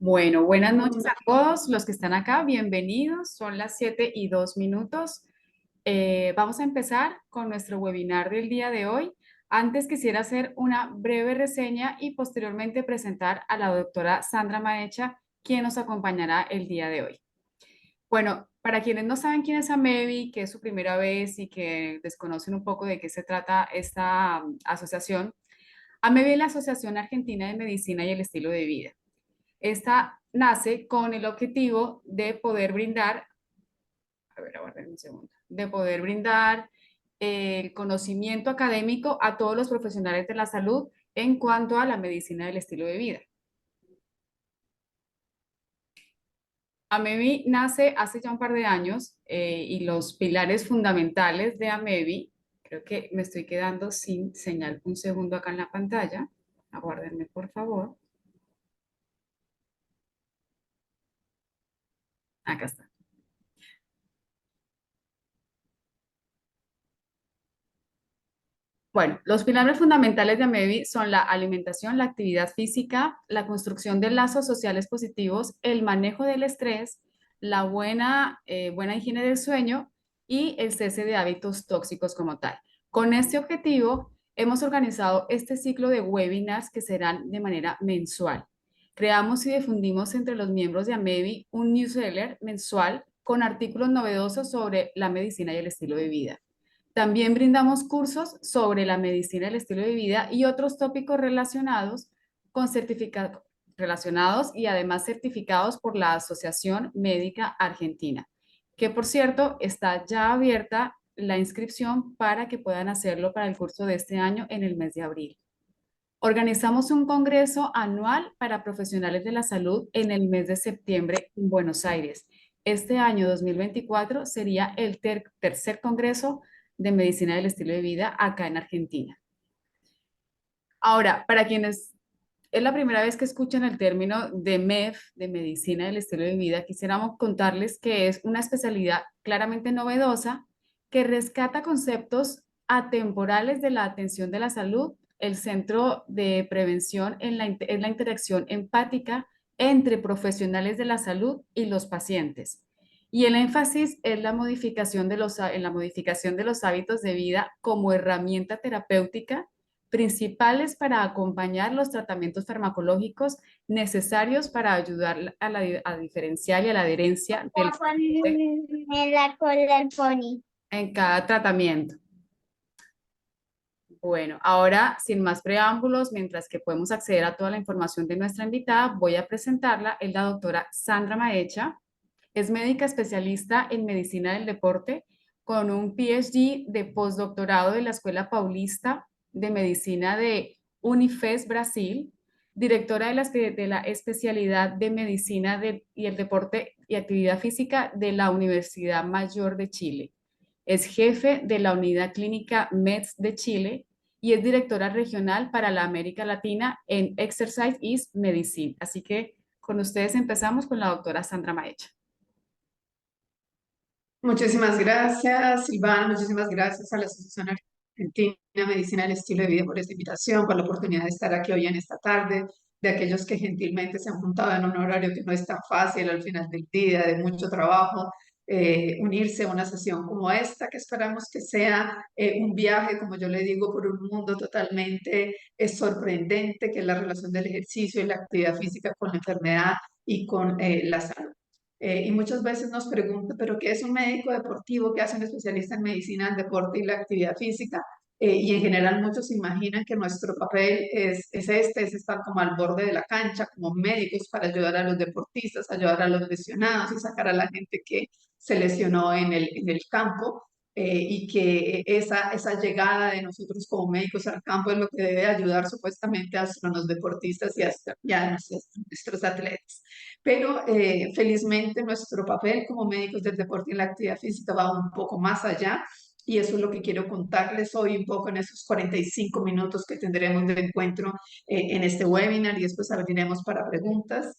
Bueno, buenas noches a todos los que están acá, bienvenidos. Son las 7:02. Vamos a empezar con nuestro webinar del día de hoy. Antes quisiera hacer una breve reseña y posteriormente presentar a la doctora Sandra Maecha, quien nos acompañará el día de hoy. Bueno, para quienes no saben quién es AMEVI, que es su primera vez y que desconocen un poco de qué se trata esta asociación, AMEVI es la Asociación Argentina de Medicina y el Estilo de Vida. Esta nace con el objetivo de poder brindar, a ver, aguarden un segundo, de poder brindar el conocimiento académico a todos los profesionales de la salud en cuanto a la medicina del estilo de vida. AMEVI nace hace ya un par de años y los pilares fundamentales de AMEVI, creo que me estoy quedando sin señal un segundo acá en la pantalla, aguárdenme por favor, acá está. Bueno, los pilares fundamentales de AMEVI son la alimentación, la actividad física, la construcción de lazos sociales positivos, el manejo del estrés, la buena higiene del sueño y el cese de hábitos tóxicos como tal. Con este objetivo, hemos organizado este ciclo de webinars que serán de manera mensual. Creamos y difundimos entre los miembros de AMEVI un newsletter mensual con artículos novedosos sobre la medicina y el estilo de vida. También brindamos cursos sobre la medicina, el estilo de vida y otros tópicos relacionados con relacionados y además certificados por la Asociación Médica Argentina, que por cierto está ya abierta la inscripción para que puedan hacerlo para el curso de este año en el mes de abril. Organizamos un congreso anual para profesionales de la salud en el mes de septiembre en Buenos Aires. Este año 2024 sería el tercer congreso de medicina del estilo de vida acá en Argentina. Ahora, para quienes es la primera vez que escuchan el término de MEF, de medicina del estilo de vida, quisiéramos contarles que es una especialidad claramente novedosa que rescata conceptos atemporales de la atención de la salud. El centro de prevención es la interacción empática entre profesionales de la salud y los pacientes. Y el énfasis es en la modificación de los hábitos de vida como herramienta terapéutica principales para acompañar los tratamientos farmacológicos necesarios para ayudar a diferenciar y a la adherencia del paciente En la cola del pony. en cada tratamiento. Bueno, ahora sin más preámbulos, mientras que podemos acceder a toda la información de nuestra invitada, voy a presentarla. Es la doctora Sandra Maecha. Es médica especialista en medicina del deporte con un PhD de postdoctorado de la Escuela Paulista de Medicina de Unifes, Brasil, directora de la especialidad de medicina y el deporte y actividad física de la Universidad Mayor de Chile. Es jefe de la unidad clínica MEDS de Chile y es directora regional para la América Latina en Exercise is Medicine. Así que con ustedes empezamos con la doctora Sandra Maecha. Muchísimas gracias, Silvana. Muchísimas gracias a la Asociación Argentina de Medicina del Estilo de Vida por esta invitación, por la oportunidad de estar aquí hoy en esta tarde, de aquellos que gentilmente se han juntado en un horario que no es tan fácil al final del día, de mucho trabajo, unirse a una sesión como esta, que esperamos que sea un viaje, como yo le digo, por un mundo totalmente sorprendente, que es la relación del ejercicio y la actividad física con la enfermedad y con la salud. Y muchas veces nos preguntan, ¿pero qué es un médico deportivo? ¿Qué hace un especialista en medicina del deporte y la actividad física? Y en general muchos se imaginan que nuestro papel es estar como al borde de la cancha, como médicos para ayudar a los deportistas, ayudar a los lesionados y sacar a la gente que se lesionó en el campo. Y que esa llegada de nosotros como médicos al campo es lo que debe ayudar supuestamente a los deportistas y a nuestros atletas. Pero felizmente nuestro papel como médicos del deporte y la actividad física va un poco más allá y eso es lo que quiero contarles hoy un poco en esos 45 minutos que tendremos de encuentro en este webinar y después abriremos para preguntas.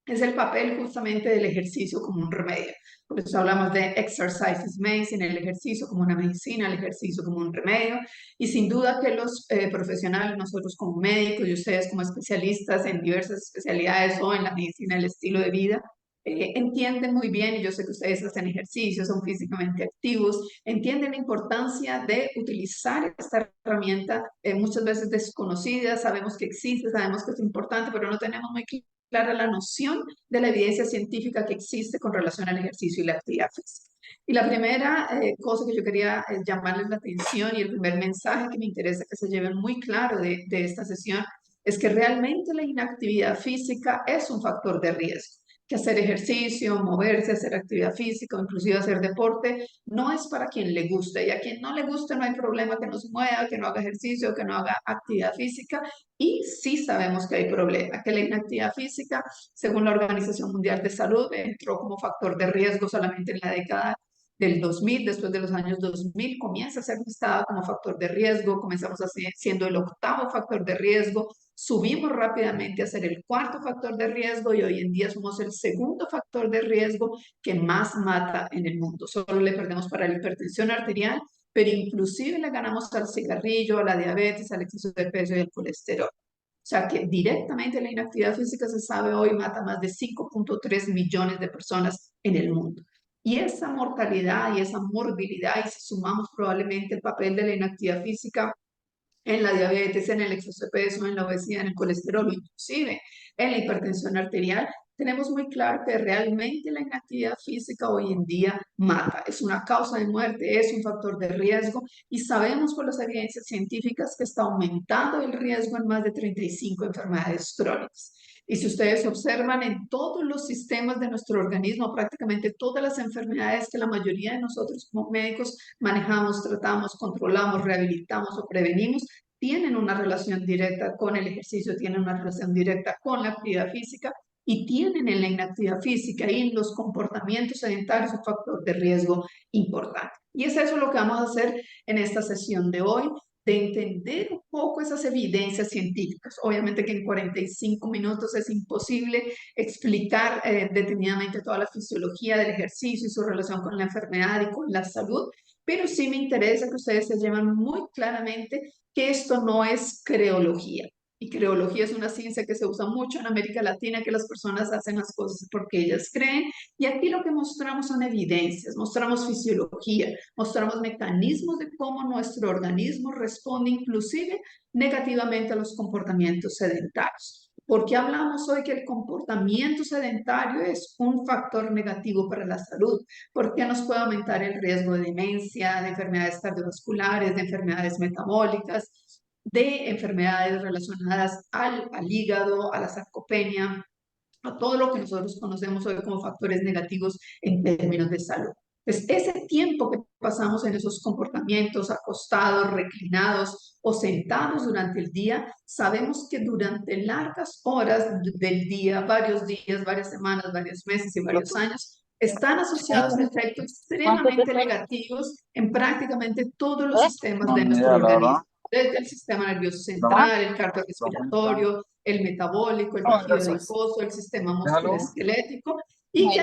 es el papel justamente del ejercicio como un remedio. Por eso hablamos de exercise is medicine, el ejercicio como una medicina, el ejercicio como un remedio. Y sin duda que los profesionales, nosotros como médicos y ustedes como especialistas en diversas especialidades o en la medicina, el estilo de vida, entienden muy bien, y yo sé que ustedes hacen ejercicio, son físicamente activos, entienden la importancia de utilizar esta herramienta muchas veces desconocida, sabemos que existe, sabemos que es importante, pero no tenemos muy clara la noción de la evidencia científica que existe con relación al ejercicio y la actividad física. Y la primera cosa que yo quería llamarles la atención y el primer mensaje que me interesa que se lleven muy claro de esta sesión es que realmente la inactividad física es un factor de riesgo, que hacer ejercicio, moverse, hacer actividad física o inclusive hacer deporte no es para quien le guste, y a quien no le guste no hay problema que no se mueva, que no haga ejercicio, que no haga actividad física. Y sí sabemos que hay problema, que la inactividad física, según la Organización Mundial de Salud, entró como factor de riesgo solamente en la década del 2000, después de los años 2000, comienza a ser listado como factor de riesgo, comenzamos así, siendo el octavo factor de riesgo, subimos rápidamente a ser el cuarto factor de riesgo y hoy en día somos el segundo factor de riesgo que más mata en el mundo. Solo le perdemos para la hipertensión arterial, pero inclusive le ganamos al cigarrillo, a la diabetes, al exceso de peso y al colesterol. O sea que directamente la inactividad física se sabe hoy mata más de 5.3 millones de personas en el mundo. Y esa mortalidad y esa morbilidad, y si sumamos probablemente el papel de la inactividad física en la diabetes, en el exceso de peso, en la obesidad, en el colesterol o inclusive en la hipertensión arterial, tenemos muy claro que realmente la inactividad física hoy en día mata, es una causa de muerte, es un factor de riesgo y sabemos por las evidencias científicas que está aumentando el riesgo en más de 35 enfermedades crónicas. Y si ustedes observan en todos los sistemas de nuestro organismo, prácticamente todas las enfermedades que la mayoría de nosotros como médicos manejamos, tratamos, controlamos, rehabilitamos o prevenimos, tienen una relación directa con el ejercicio, tienen una relación directa con la actividad física y tienen en la inactividad física y en los comportamientos sedentarios un factor de riesgo importante. Y es eso lo que vamos a hacer en esta sesión de hoy, de entender un poco esas evidencias científicas. Obviamente que en 45 minutos es imposible explicar detenidamente toda la fisiología del ejercicio y su relación con la enfermedad y con la salud, pero sí me interesa que ustedes se lleven muy claramente que esto no es creología. Y creología es una ciencia que se usa mucho en América Latina, que las personas hacen las cosas porque ellas creen. Y aquí lo que mostramos son evidencias, mostramos fisiología, mostramos mecanismos de cómo nuestro organismo responde inclusive negativamente a los comportamientos sedentarios. ¿Por qué hablamos hoy que el comportamiento sedentario es un factor negativo para la salud? ¿Por qué nos puede aumentar el riesgo de demencia, de enfermedades cardiovasculares, de enfermedades metabólicas, de enfermedades relacionadas al hígado, a la sarcopenia, a todo lo que nosotros conocemos hoy como factores negativos en términos de salud? Pues ese tiempo que pasamos en esos comportamientos, acostados, reclinados o sentados durante el día, sabemos que durante largas horas del día, varios días, varias semanas, varios meses y varios años, están asociados a efectos extremadamente negativos en prácticamente todos los sistemas de nuestro organismo, desde el sistema nervioso central, el cardiorrespiratorio, el metabólico, el tejido adiposo, el sistema musculoesquelético, y que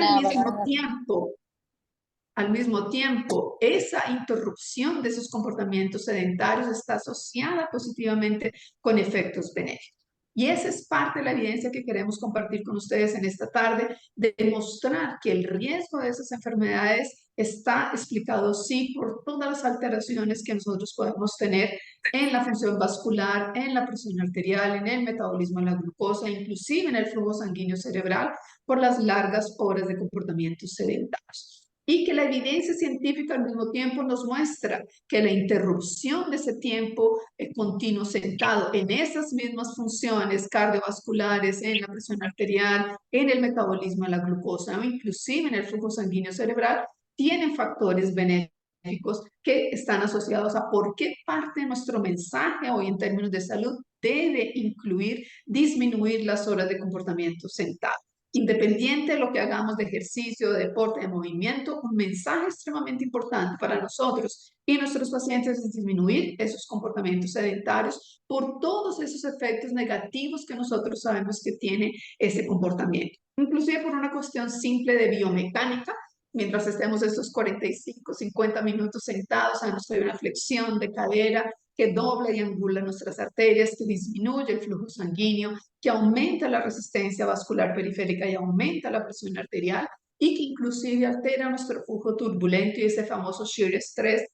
al mismo tiempo, esa interrupción de esos comportamientos sedentarios está asociada positivamente con efectos benéficos. Y esa es parte de la evidencia que queremos compartir con ustedes en esta tarde, de demostrar que el riesgo de esas enfermedades está explicado sí por todas las alteraciones que nosotros podemos tener en la función vascular, en la presión arterial, en el metabolismo de la glucosa, inclusive en el flujo sanguíneo cerebral, por las largas horas de comportamientos sedentarios. Y que la evidencia científica al mismo tiempo nos muestra que la interrupción de ese tiempo continuo sentado en esas mismas funciones cardiovasculares, en la presión arterial, en el metabolismo de la glucosa o inclusive en el flujo sanguíneo cerebral, tienen factores benéficos que están asociados a por qué parte de nuestro mensaje hoy en términos de salud debe incluir disminuir las horas de comportamiento sentado. Independiente de lo que hagamos de ejercicio, de deporte, de movimiento, un mensaje extremadamente importante para nosotros y nuestros pacientes es disminuir esos comportamientos sedentarios por todos esos efectos negativos que nosotros sabemos que tiene ese comportamiento. inclusive por una cuestión simple de biomecánica. Mientras estemos estos 45, 50 minutos sentados, sabemos que hay una flexión de cadera que dobla y angula nuestras arterias, que disminuye el flujo sanguíneo, que aumenta la resistencia vascular periférica y aumenta la presión arterial, y que inclusive altera nuestro flujo turbulento y ese famoso shear stress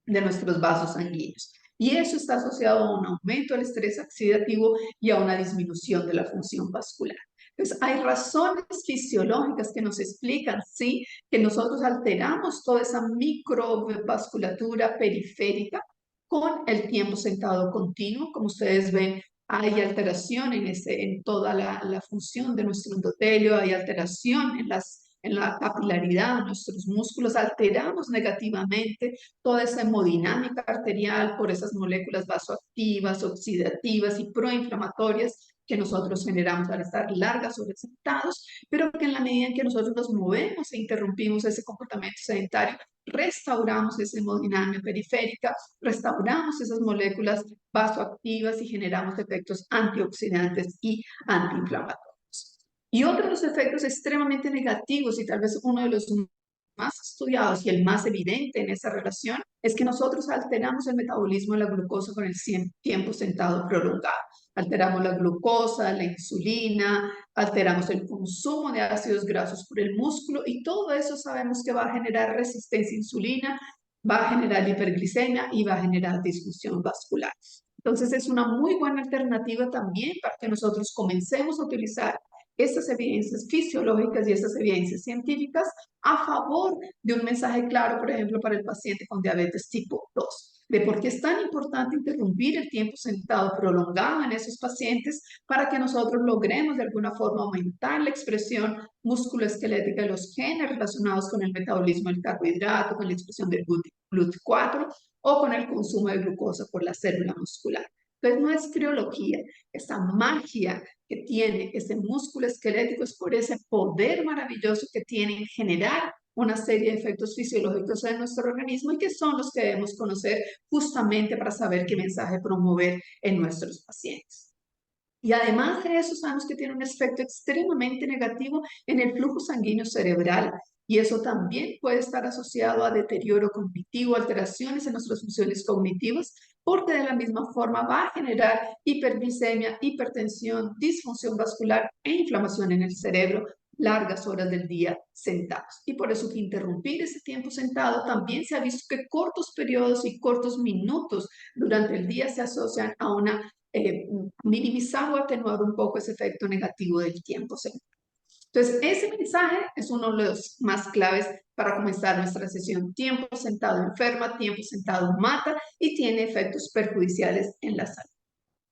de nuestros vasos sanguíneos. Y eso está asociado a un aumento del estrés oxidativo y a una disminución de la función vascular. Entonces, hay razones fisiológicas que nos explican, sí, que nosotros alteramos toda esa microvasculatura periférica con el tiempo sentado continuo. Como ustedes ven, hay alteración en toda la función de nuestro endotelio, hay alteración en la capilaridad de nuestros músculos, alteramos negativamente toda esa hemodinámica arterial por esas moléculas vasoactivas, oxidativas y proinflamatorias que nosotros generamos al estar largas horas sentados, pero que en la medida en que nosotros nos movemos e interrumpimos ese comportamiento sedentario, restauramos esa hemodinámica periférica, restauramos esas moléculas vasoactivas y generamos efectos antioxidantes y antiinflamatorios. Y otro de los efectos extremadamente negativos, y tal vez uno de los más estudiados y el más evidente en esa relación, es que nosotros alteramos el metabolismo de la glucosa con el tiempo sentado prolongado. Alteramos la glucosa, la insulina, alteramos el consumo de ácidos grasos por el músculo, y todo eso sabemos que va a generar resistencia a insulina, va a generar hiperglicemia y va a generar disfunción vascular. Entonces es una muy buena alternativa también para que nosotros comencemos a utilizar estas evidencias fisiológicas y estas evidencias científicas a favor de un mensaje claro, por ejemplo, para el paciente con diabetes tipo 2, de por qué es tan importante interrumpir el tiempo sentado prolongado en esos pacientes para que nosotros logremos de alguna forma aumentar la expresión musculoesquelética de los genes relacionados con el metabolismo del carbohidrato, con la expresión del GLUT4 o con el consumo de glucosa por la célula muscular. Entonces no es criología, esa magia que tiene ese músculo esquelético es por ese poder maravilloso que tiene en generar una serie de efectos fisiológicos en nuestro organismo, y que son los que debemos conocer justamente para saber qué mensaje promover en nuestros pacientes. Y además de eso, sabemos que tiene un efecto extremadamente negativo en el flujo sanguíneo cerebral, y eso también puede estar asociado a deterioro cognitivo, alteraciones en nuestras funciones cognitivas, porque de la misma forma va a generar hiperglicemia, hipertensión, disfunción vascular e inflamación en el cerebro largas horas del día sentados. Y por eso que interrumpir ese tiempo sentado también se ha visto que cortos periodos y cortos minutos durante el día se asocian a una minimizar o atenuar un poco ese efecto negativo del tiempo sentado. Entonces, ese mensaje es uno de los más claves para comenzar nuestra sesión. Tiempo sentado enferma, tiempo sentado mata y tiene efectos perjudiciales en la salud.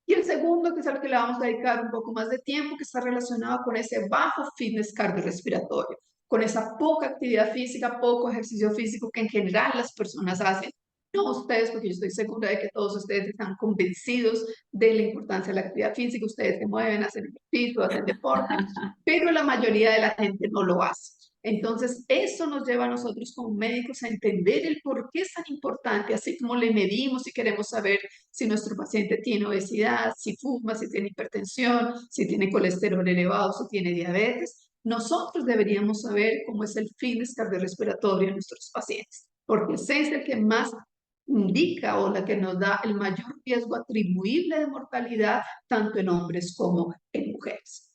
Y el segundo, que es al que le vamos a dedicar un poco más de tiempo, que está relacionado con ese bajo fitness cardiorrespiratorio, con esa poca actividad física, poco ejercicio físico que en general las personas hacen. No ustedes, porque yo estoy segura de que todos ustedes están convencidos de la importancia de la actividad física, ustedes se mueven, hacen ejercicio, hacen deporte, pero la mayoría de la gente no lo hace. Entonces, eso nos lleva a nosotros como médicos a entender el por qué es tan importante, así como le medimos y queremos saber si nuestro paciente tiene obesidad, si fuma, si tiene hipertensión, si tiene colesterol elevado, si tiene diabetes. Nosotros deberíamos saber cómo es el fitness cardiorrespiratorio en nuestros pacientes, porque ese es el que más indica o la que nos da el mayor riesgo atribuible de mortalidad, tanto en hombres como en mujeres.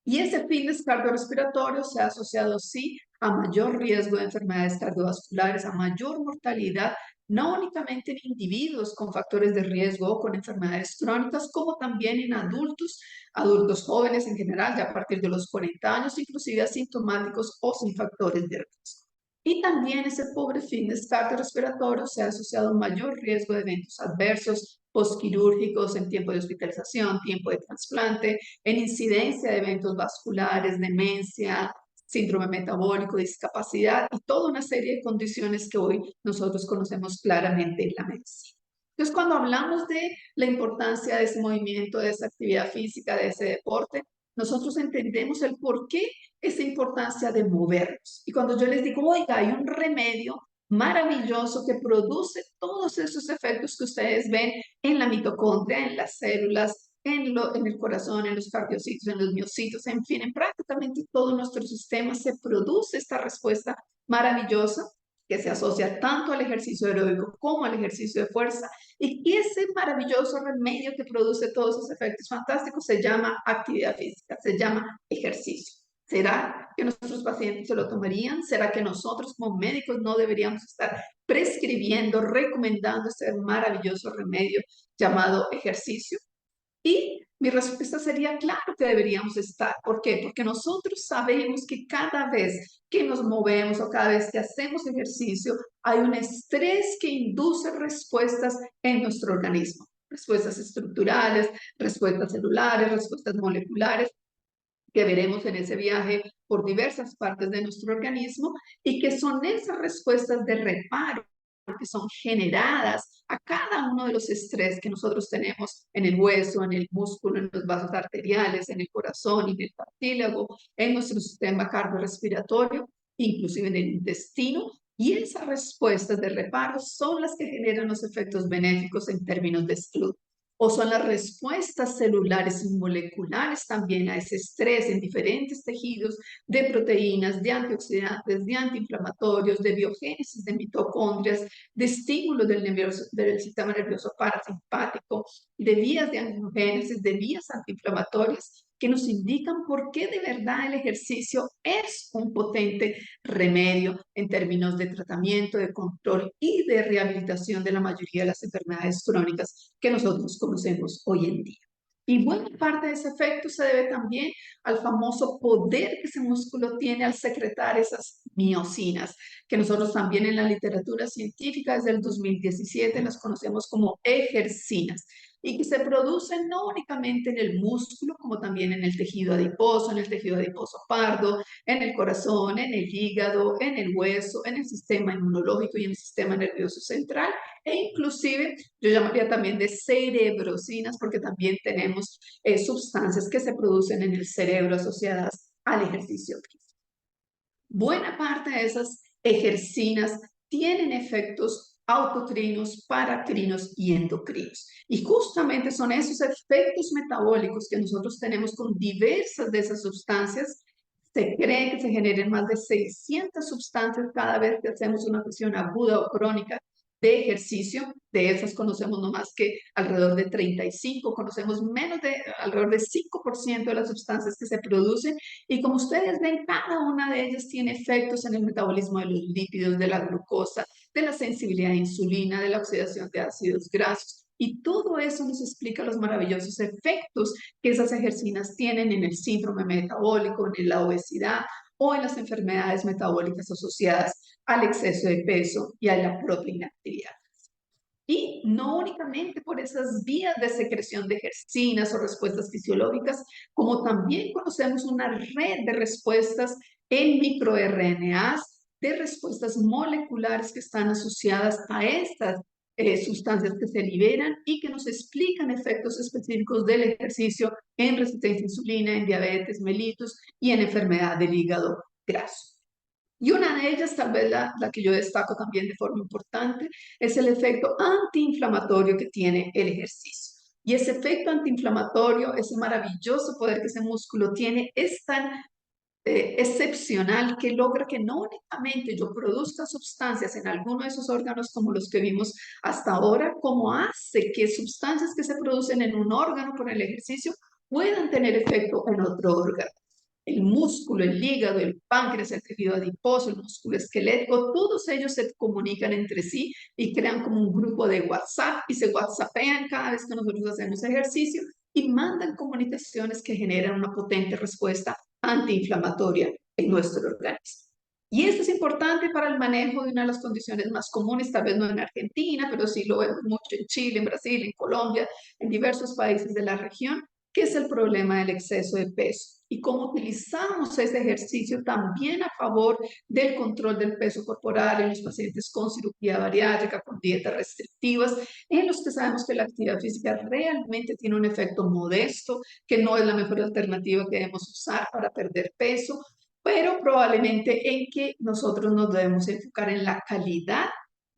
Y ese fitness cardiorrespiratorio se ha asociado, sí, a mayor riesgo de enfermedades cardiovasculares, a mayor mortalidad, no únicamente en individuos con factores de riesgo o con enfermedades crónicas, como también en adultos, adultos jóvenes en general, ya a partir de los 40 años, inclusive asintomáticos o sin factores de riesgo. Y también ese pobre fitness cardiorrespiratorio se ha asociado a un mayor riesgo de eventos adversos postquirúrgicos en tiempo de hospitalización, tiempo de trasplante, en incidencia de eventos vasculares, demencia, síndrome metabólico, discapacidad y toda una serie de condiciones que hoy nosotros conocemos claramente en la medicina. Entonces, cuando hablamos de la importancia de ese movimiento, de esa actividad física, de ese deporte, nosotros entendemos el por qué esa importancia de movernos. Y cuando yo les digo, oiga, hay un remedio maravilloso que produce todos esos efectos que ustedes ven en la mitocondria, en las células, en el corazón, en los cardiocitos, en los miocitos, en fin, en prácticamente todo nuestro sistema se produce esta respuesta maravillosa que se asocia tanto al ejercicio aeróbico como al ejercicio de fuerza, y que ese maravilloso remedio que produce todos esos efectos fantásticos se llama actividad física, se llama ejercicio. ¿Será que nuestros pacientes se lo tomarían? ¿Será que nosotros como médicos no deberíamos estar prescribiendo, recomendando este maravilloso remedio llamado ejercicio? Y mi respuesta sería, claro que deberíamos estar. ¿Por qué? Porque nosotros sabemos que cada vez que nos movemos o cada vez que hacemos ejercicio, hay un estrés que induce respuestas en nuestro organismo. Respuestas estructurales, respuestas celulares, respuestas moleculares, que veremos en ese viaje por diversas partes de nuestro organismo, y que son esas respuestas de reparo que son generadas a cada uno de los estrés que nosotros tenemos en el hueso, en el músculo, en los vasos arteriales, en el corazón, en el cartílago, en nuestro sistema cardiorrespiratorio, inclusive en el intestino. Y esas respuestas de reparo son las que generan los efectos benéficos en términos de salud. O son las respuestas celulares y moleculares también a ese estrés en diferentes tejidos, de proteínas, de antioxidantes, de antiinflamatorios, de biogénesis de mitocondrias, de estímulo del sistema nervioso parasimpático, de vías de angiogénesis, de vías antiinflamatorias, que nos indican por qué de verdad el ejercicio es un potente remedio en términos de tratamiento, de control y de rehabilitación de la mayoría de las enfermedades crónicas que nosotros conocemos hoy en día. Y buena parte de ese efecto se debe también al famoso poder que ese músculo tiene al secretar esas miocinas, que nosotros también en la literatura científica desde el 2017 las conocemos como ejercinas, y que se producen no únicamente en el músculo, como también en el tejido adiposo pardo, en el corazón, en el hígado, en el hueso, en el sistema inmunológico y en el sistema nervioso central, e inclusive yo llamaría también de cerebrosinas, porque también tenemos sustancias que se producen en el cerebro asociadas al ejercicio físico. Buena parte de esas ejercinas tienen efectos autocrinos, paracrinos y endocrinos. Y justamente son esos efectos metabólicos que nosotros tenemos con diversas de esas sustancias. Se cree que se generen más de 600 sustancias cada vez que hacemos una sesión aguda o crónica de ejercicio. De esas conocemos no más que alrededor de 35, conocemos menos de alrededor de 5% de las sustancias que se producen, y como ustedes ven, cada una de ellas tiene efectos en el metabolismo de los lípidos, de la glucosa, de la sensibilidad a insulina, de la oxidación de ácidos grasos. Y todo eso nos explica los maravillosos efectos que esas ejercinas tienen en el síndrome metabólico, en la obesidad o en las enfermedades metabólicas asociadas al exceso de peso y a la proteinactividad. Y no únicamente por esas vías de secreción de ejercinas o respuestas fisiológicas, como también conocemos una red de respuestas en microRNAs, de respuestas moleculares que están asociadas a estas sustancias que se liberan y que nos explican efectos específicos del ejercicio en resistencia a insulina, en diabetes mellitus y en enfermedad del hígado graso. Y una de ellas, tal vez la que yo destaco también de forma importante, es el efecto antiinflamatorio que tiene el ejercicio. Y ese efecto antiinflamatorio, ese maravilloso poder que ese músculo tiene, es tan excepcional que logra que no únicamente yo produzca sustancias en alguno de esos órganos como los que vimos hasta ahora, como hace que sustancias que se producen en un órgano por el ejercicio puedan tener efecto en otro órgano. El músculo, el hígado, el páncreas, el tejido adiposo, el músculo esquelético, todos ellos se comunican entre sí y crean como un grupo de WhatsApp y se WhatsAppean cada vez que nosotros hacemos ejercicio y mandan comunicaciones que generan una potente respuesta antiinflamatoria en nuestro organismo. Y esto es importante para el manejo de una de las condiciones más comunes, tal vez no en Argentina, pero sí lo vemos mucho en Chile, en Brasil, en Colombia, en diversos países de la región, que es el problema del exceso de peso y cómo utilizamos ese ejercicio también a favor del control del peso corporal en los pacientes con cirugía bariátrica, con dietas restrictivas, en los que sabemos que la actividad física realmente tiene un efecto modesto, que no es la mejor alternativa que debemos usar para perder peso, pero probablemente en que nosotros nos debemos enfocar en la calidad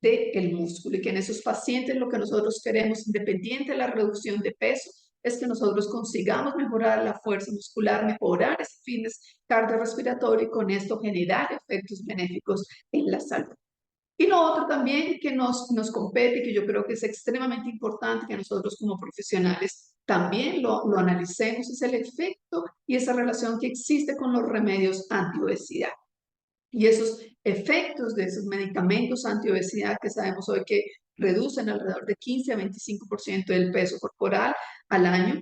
del músculo, y que en esos pacientes lo que nosotros queremos, independiente de la reducción de peso, es que nosotros consigamos mejorar la fuerza muscular, mejorar ese fitness cardiorrespiratorio y con esto generar efectos benéficos en la salud. Y lo otro también que nos compete, que yo creo que es extremadamente importante que nosotros como profesionales también lo analicemos, es el efecto y esa relación que existe con los remedios antiobesidad. Y esos efectos de esos medicamentos antiobesidad que sabemos hoy que reducen alrededor de 15 a 25% del peso corporal al año,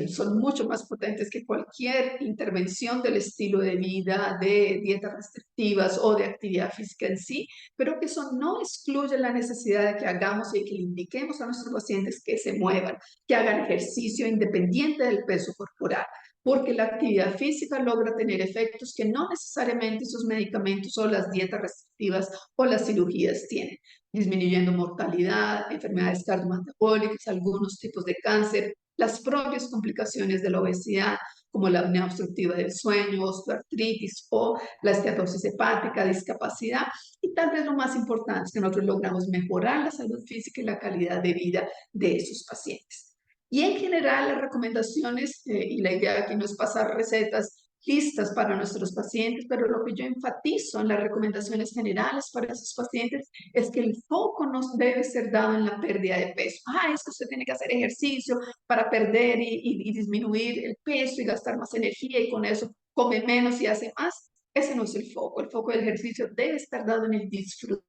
son mucho más potentes que cualquier intervención del estilo de vida, de dietas restrictivas o de actividad física en sí, pero que eso no excluye la necesidad de que hagamos y que le indiquemos a nuestros pacientes que se muevan, que hagan ejercicio independiente del peso corporal, porque la actividad física logra tener efectos que no necesariamente esos medicamentos o las dietas restrictivas o las cirugías tienen, disminuyendo mortalidad, enfermedades cardiometabólicas, algunos tipos de cáncer, las propias complicaciones de la obesidad, como la apnea obstructiva del sueño, osteoartritis o la esteatosis hepática, discapacidad, y tal vez lo más importante es que nosotros logramos mejorar la salud física y la calidad de vida de esos pacientes. Y en general las recomendaciones, y la idea aquí no es pasar recetas listas para nuestros pacientes, pero lo que yo enfatizo en las recomendaciones generales para esos pacientes es que el foco no debe ser dado en la pérdida de peso. Es que usted tiene que hacer ejercicio para perder y disminuir el peso y gastar más energía y con eso come menos y hace más. Ese no es el foco. El foco del ejercicio debe estar dado en el disfrute,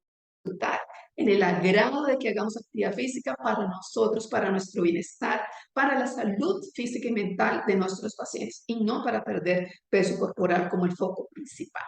en el agrado de que hagamos actividad física para nosotros, para nuestro bienestar, para la salud física y mental de nuestros pacientes y no para perder peso corporal como el foco principal.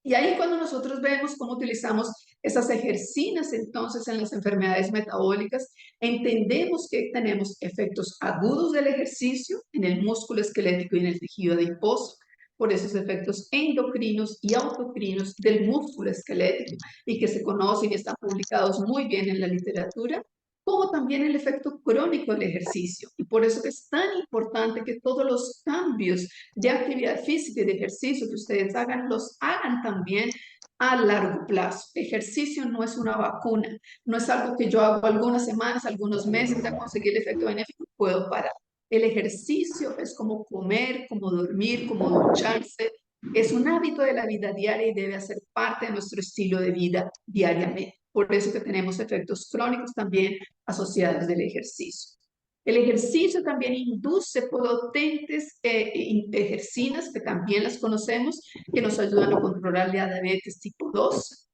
Y ahí cuando nosotros vemos cómo utilizamos esas ejercinas entonces en las enfermedades metabólicas, entendemos que tenemos efectos agudos del ejercicio en el músculo esquelético y en el tejido adiposo, por esos efectos endocrinos y autocrinos del músculo esquelético y que se conocen y están publicados muy bien en la literatura, como también el efecto crónico del ejercicio. Y por eso es tan importante que todos los cambios de actividad física y de ejercicio que ustedes hagan, los hagan también a largo plazo. Ejercicio no es una vacuna, no es algo que yo hago algunas semanas, algunos meses, ya conseguí el efecto benéfico y puedo parar. El ejercicio es como comer, como dormir, como ducharse. Es un hábito de la vida diaria y debe hacer parte de nuestro estilo de vida diariamente. Por eso que tenemos efectos crónicos también asociados del ejercicio. El ejercicio también induce potentes ejercinas, que también las conocemos, que nos ayudan a controlar la diabetes tipo 2.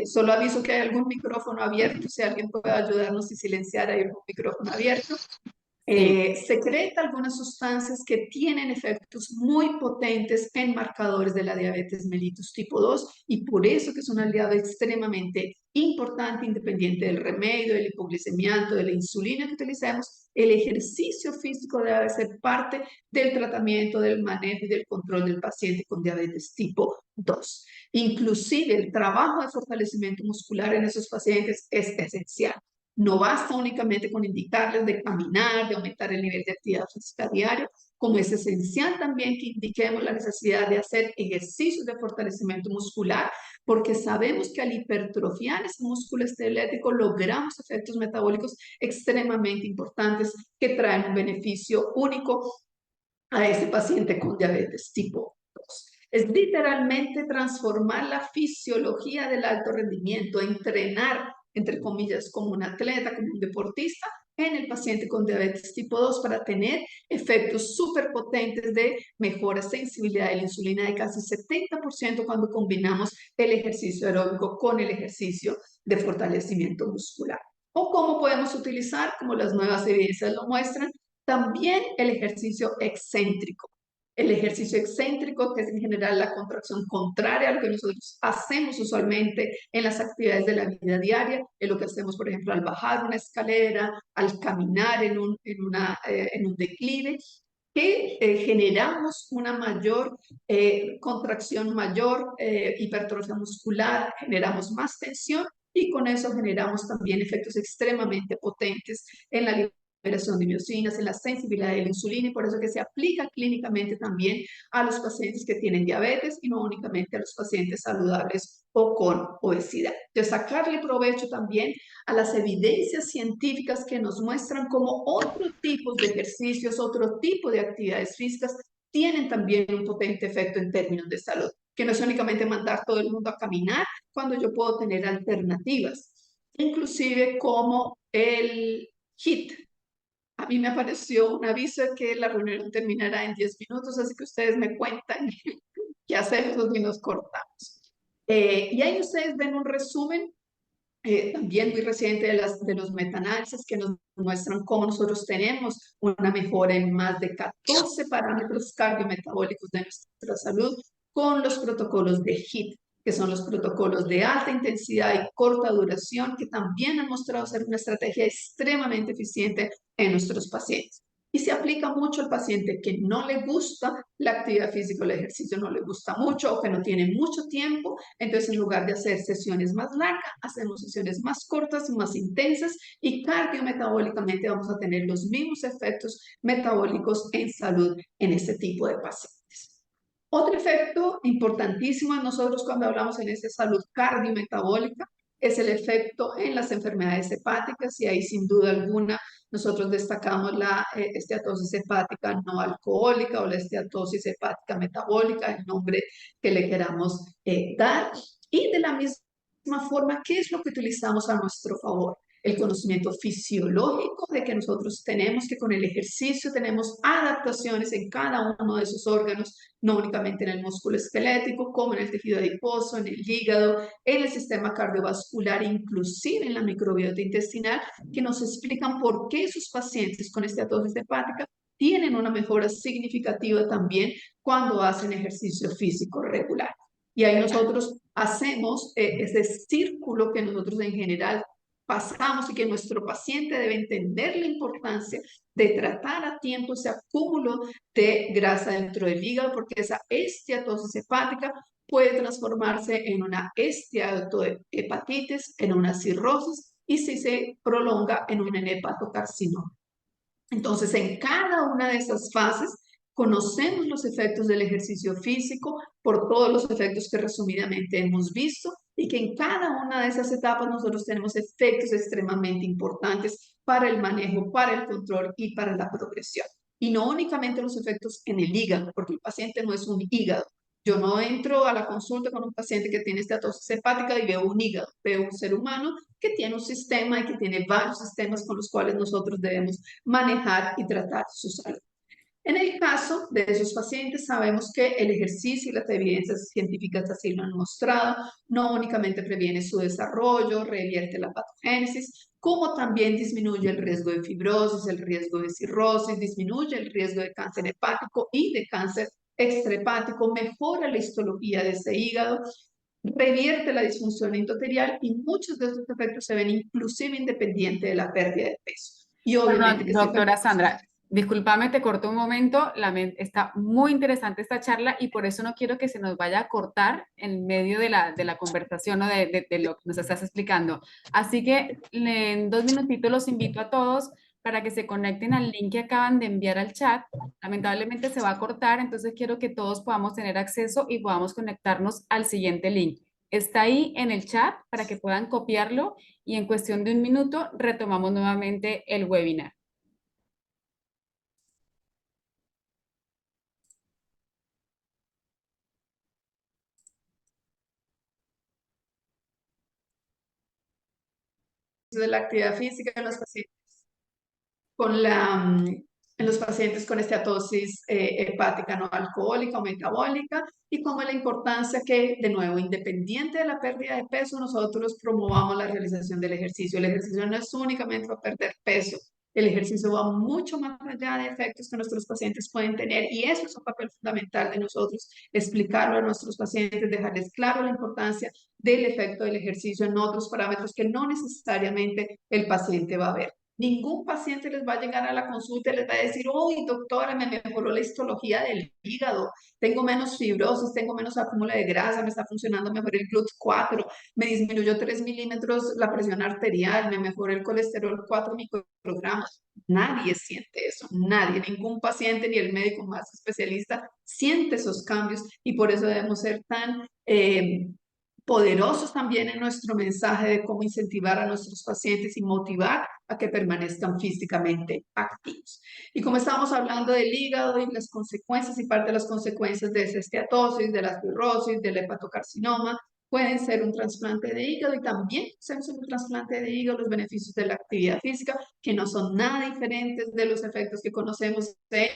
Solo aviso que hay algún micrófono abierto, si alguien puede ayudarnos y silenciar, hay un micrófono abierto. Secreta algunas sustancias que tienen efectos muy potentes en marcadores de la diabetes mellitus tipo 2 y por eso que es un aliado extremadamente importante, independiente del remedio, del hipoglicemiante, de la insulina que utilicemos. El ejercicio físico debe ser parte del tratamiento, del manejo y del control del paciente con diabetes tipo 2. Inclusive el trabajo de fortalecimiento muscular en esos pacientes es esencial. No basta únicamente con indicarles de caminar, de aumentar el nivel de actividad física diario, como es esencial también que indiquemos la necesidad de hacer ejercicios de fortalecimiento muscular, porque sabemos que al hipertrofiar ese músculo esquelético logramos efectos metabólicos extremadamente importantes que traen un beneficio único a ese paciente con diabetes tipo 2. Es literalmente transformar la fisiología del alto rendimiento, entrenar, entre comillas, como un atleta, como un deportista, en el paciente con diabetes tipo 2 para tener efectos súper potentes de mejora sensibilidad de la insulina de casi 70% cuando combinamos el ejercicio aeróbico con el ejercicio de fortalecimiento muscular. O cómo podemos utilizar, como las nuevas evidencias lo muestran, también el ejercicio excéntrico. El ejercicio excéntrico, que es en general la contracción contraria a lo que nosotros hacemos usualmente en las actividades de la vida diaria, es lo que hacemos, por ejemplo, al bajar una escalera, al caminar en un declive, que generamos una mayor contracción, mayor hipertrofia muscular, generamos más tensión y con eso generamos también efectos extremadamente potentes en la liberación de miocinas, en la sensibilidad de la insulina, y por eso que se aplica clínicamente también a los pacientes que tienen diabetes y no únicamente a los pacientes saludables o con obesidad. De sacarle provecho también a las evidencias científicas que nos muestran cómo otros tipos de ejercicios, otro tipo de actividades físicas tienen también un potente efecto en términos de salud, que no es únicamente mandar todo el mundo a caminar cuando yo puedo tener alternativas, inclusive como el HIIT. A mí me apareció un aviso de que la reunión terminará en 10 minutos, así que ustedes me cuentan qué hacemos y nos cortamos. Y ahí ustedes ven un resumen también muy reciente de los metaanálisis que nos muestran cómo nosotros tenemos una mejora en más de 14 parámetros cardiometabólicos de nuestra salud con los protocolos de HIIT, que son los protocolos de alta intensidad y corta duración, que también han mostrado ser una estrategia extremadamente eficiente en nuestros pacientes. Y se aplica mucho al paciente que no le gusta la actividad física o el ejercicio, no le gusta mucho o que no tiene mucho tiempo. Entonces, en lugar de hacer sesiones más largas, hacemos sesiones más cortas, más intensas, y cardiometabólicamente vamos a tener los mismos efectos metabólicos en salud en este tipo de pacientes. Otro efecto importantísimo en nosotros cuando hablamos en esta salud cardiometabólica es el efecto en las enfermedades hepáticas, y ahí sin duda alguna nosotros destacamos la esteatosis hepática no alcohólica o la esteatosis hepática metabólica, el nombre que le queramos dar. Y de la misma forma, ¿qué es lo que utilizamos a nuestro favor? El conocimiento fisiológico de que nosotros tenemos, que con el ejercicio tenemos adaptaciones en cada uno de esos órganos, no únicamente en el músculo esquelético, como en el tejido adiposo, en el hígado, en el sistema cardiovascular, inclusive en la microbiota intestinal, que nos explican por qué esos pacientes con esteatosis hepática tienen una mejora significativa también cuando hacen ejercicio físico regular. Y ahí nosotros hacemos ese círculo que nosotros en general pasamos y que nuestro paciente debe entender la importancia de tratar a tiempo ese acúmulo de grasa dentro del hígado, porque esa esteatosis hepática puede transformarse en una esteatohepatitis, en una cirrosis, y si se prolonga en un hepatocarcinoma. Entonces, en cada una de esas fases conocemos los efectos del ejercicio físico por todos los efectos que resumidamente hemos visto, y que en cada una de esas etapas nosotros tenemos efectos extremadamente importantes para el manejo, para el control y para la progresión. Y no únicamente los efectos en el hígado, porque el paciente no es un hígado. Yo no entro a la consulta con un paciente que tiene esteatosis hepática y veo un hígado, veo un ser humano que tiene un sistema y que tiene varios sistemas con los cuales nosotros debemos manejar y tratar su salud. En el caso de esos pacientes, sabemos que el ejercicio y las evidencias científicas así lo han mostrado, no únicamente previene su desarrollo, revierte la patogénesis, como también disminuye el riesgo de fibrosis, el riesgo de cirrosis, disminuye el riesgo de cáncer hepático y de cáncer extrahepático, mejora la histología de ese hígado, revierte la disfunción endotelial, y muchos de estos efectos se ven inclusive independiente de la pérdida de peso. Y obviamente Perdón, que doctora Sandra, discúlpame, te corto un momento. Está muy interesante esta charla y por eso no quiero que se nos vaya a cortar en medio de la conversación o de lo que nos estás explicando. Así que en 2 minutitos los invito a todos para que se conecten al link que acaban de enviar al chat. Lamentablemente se va a cortar, entonces quiero que todos podamos tener acceso y podamos conectarnos al siguiente link. Está ahí en el chat para que puedan copiarlo y en cuestión de 1 minuto retomamos nuevamente el webinar. de la actividad física en los pacientes en los pacientes con esteatosis hepática no alcohólica o metabólica, y como la importancia que, de nuevo, independiente de la pérdida de peso, nosotros promovamos la realización del ejercicio. El ejercicio no es únicamente para perder peso, el ejercicio va mucho más allá de efectos que nuestros pacientes pueden tener, y eso es un papel fundamental de nosotros, explicarlo a nuestros pacientes, dejarles claro la importancia del efecto del ejercicio en otros parámetros que no necesariamente el paciente va a ver. Ningún paciente les va a llegar a la consulta y les va a decir, uy, doctora, me mejoró la histología del hígado, tengo menos fibrosis, tengo menos acúmulo de grasa, me está funcionando mejor el GLUT4, me disminuyó 3 milímetros la presión arterial, me mejoró el colesterol 4 microgramos. nadie siente eso, nadie, ningún paciente ni el médico más especialista siente esos cambios y por eso debemos ser tan poderosos también en nuestro mensaje de cómo incentivar a nuestros pacientes y motivar a que permanezcan físicamente activos. Y como estamos hablando del hígado y las consecuencias y parte de las consecuencias de esa esteatosis, de la cirrosis, del hepatocarcinoma, pueden ser un trasplante de hígado y también hacemos un trasplante de hígado los beneficios de la actividad física, que no son nada diferentes de los efectos que conocemos de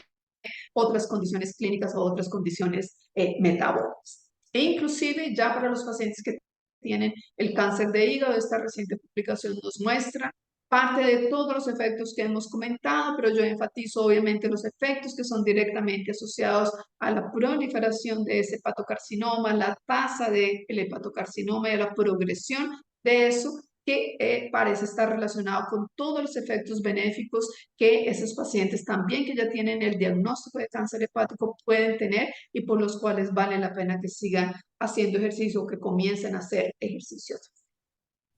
otras condiciones clínicas o otras condiciones metabólicas. E inclusive ya para los pacientes que tienen el cáncer de hígado, esta reciente publicación nos muestra parte de todos los efectos que hemos comentado, pero yo enfatizo obviamente los efectos que son directamente asociados a la proliferación de ese hepatocarcinoma, la tasa del hepatocarcinoma y a la progresión de eso, que parece estar relacionado con todos los efectos benéficos que esos pacientes también que ya tienen el diagnóstico de cáncer hepático pueden tener y por los cuales vale la pena que sigan haciendo ejercicio o que comiencen a hacer ejercicios.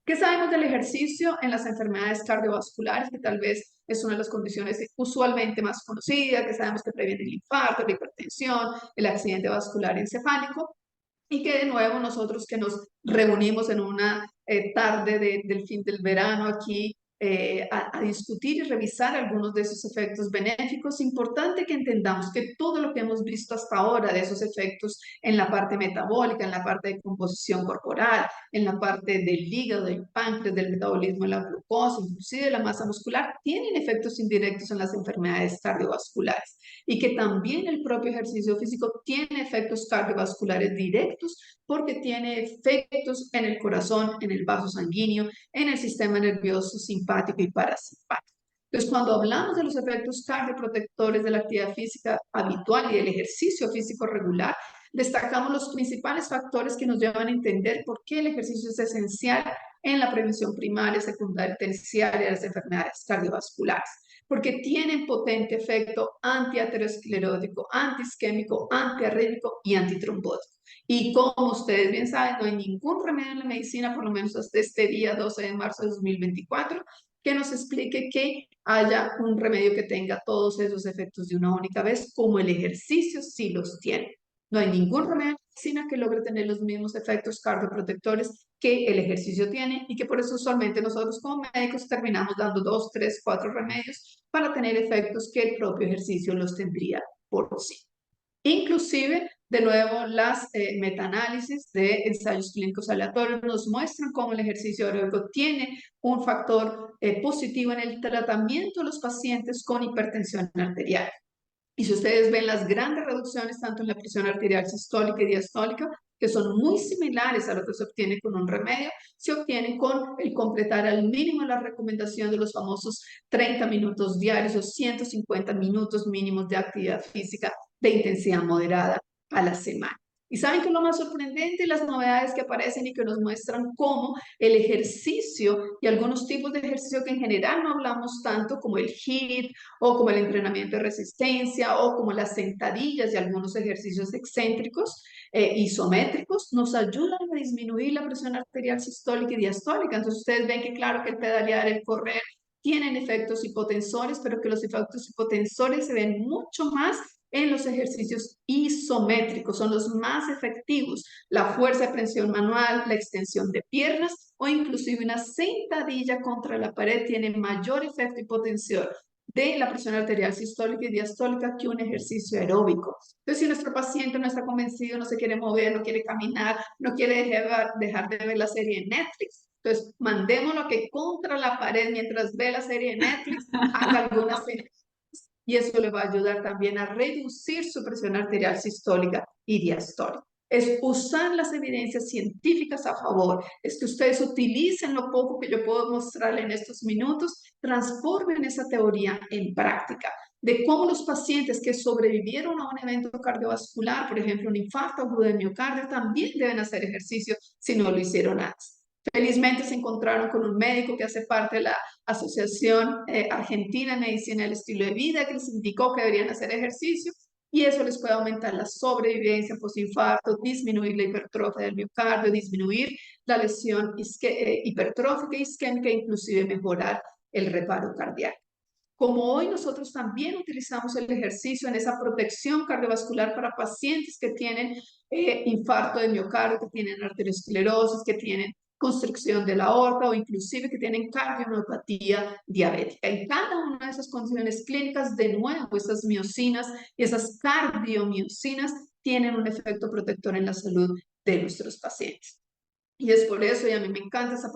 ¿Qué sabemos del ejercicio en las enfermedades cardiovasculares? Que tal vez es una de las condiciones usualmente más conocidas, que sabemos que previene el infarto, la hipertensión, el accidente vascular encefálico. Y que de nuevo nosotros que nos reunimos en una tarde del fin del verano aquí a discutir y revisar algunos de esos efectos benéficos, importante que entendamos que todo lo que hemos visto hasta ahora de esos efectos en la parte metabólica, en la parte de composición corporal, en la parte del hígado, del páncreas, del metabolismo de la glucosa, inclusive de la masa muscular, tienen efectos indirectos en las enfermedades cardiovasculares y que también el propio ejercicio físico tiene efectos cardiovasculares directos porque tiene efectos en el corazón, en el vaso sanguíneo, en el sistema nervioso simpático y parasimpático. Entonces, cuando hablamos de los efectos cardioprotectores de la actividad física habitual y del ejercicio físico regular, destacamos los principales factores que nos llevan a entender por qué el ejercicio es esencial en la prevención primaria, secundaria, terciaria de las enfermedades cardiovasculares, porque tienen potente efecto antiaterosclerótico, antiisquémico, antiarrítmico y antitrombótico. Y como ustedes bien saben, no hay ningún remedio en la medicina, por lo menos hasta este día 12 de marzo de 2024, que nos explique que haya un remedio que tenga todos esos efectos de una única vez, como el ejercicio sí los tiene. No hay ningún remedio en la medicina que logre tener los mismos efectos cardioprotectores que el ejercicio tiene y que por eso usualmente nosotros como médicos terminamos dando 2, 3, 4 remedios para tener efectos que el propio ejercicio los tendría por sí. Inclusive, de nuevo, las metaanálisis de ensayos clínicos aleatorios nos muestran cómo el ejercicio aeróbico tiene un factor positivo en el tratamiento de los pacientes con hipertensión arterial. Y si ustedes ven las grandes reducciones tanto en la presión arterial sistólica y diastólica, que son muy similares a lo que se obtiene con un remedio, se obtienen con el completar al mínimo la recomendación de los famosos 30 minutos diarios o 150 minutos mínimos de actividad física de intensidad moderada a la semana. ¿Y saben qué es lo más sorprendente? Las novedades que aparecen y que nos muestran cómo el ejercicio y algunos tipos de ejercicio que en general no hablamos tanto, como el HIIT o como el entrenamiento de resistencia o como las sentadillas y algunos ejercicios excéntricos, isométricos, nos ayudan a disminuir la presión arterial sistólica y diastólica. Entonces ustedes ven que claro que el pedalear, el correr, tienen efectos hipotensores, pero que los efectos hipotensores se ven mucho más en los ejercicios isométricos, son los más efectivos. La fuerza de presión manual, la extensión de piernas o inclusive una sentadilla contra la pared tiene mayor efecto hipotensor de la presión arterial sistólica y diastólica que un ejercicio aeróbico. Entonces, si nuestro paciente no está convencido, no se quiere mover, no quiere caminar, no quiere dejar de ver la serie en Netflix, entonces mandémoslo que contra la pared mientras ve la serie de Netflix haga algunas y eso le va a ayudar también a reducir su presión arterial sistólica y diastólica. Es usar las evidencias científicas a favor, es que ustedes utilicen lo poco que yo puedo mostrarles en estos minutos, transformen esa teoría en práctica, de cómo los pacientes que sobrevivieron a un evento cardiovascular, por ejemplo un infarto agudo de miocardio, también deben hacer ejercicio si no lo hicieron antes. Felizmente se encontraron con un médico que hace parte de la Asociación Argentina de Medicina del Estilo de Vida, que les indicó que deberían hacer ejercicio y eso les puede aumentar la sobrevivencia postinfarto, disminuir la hipertrofia del miocardio, disminuir la lesión hipertrófica e isquémica e inclusive mejorar el reparo cardíaco. Como hoy nosotros también utilizamos el ejercicio en esa protección cardiovascular para pacientes que tienen infarto de miocardio, que tienen arteriosclerosis, que tienen constricción de la aorta o inclusive que tienen cardiomyopatía diabética. En cada una de esas condiciones clínicas, de nuevo, esas miocinas y esas cardiomiocinas tienen un efecto protector en la salud de nuestros pacientes. Y es por eso, y a mí me encanta esa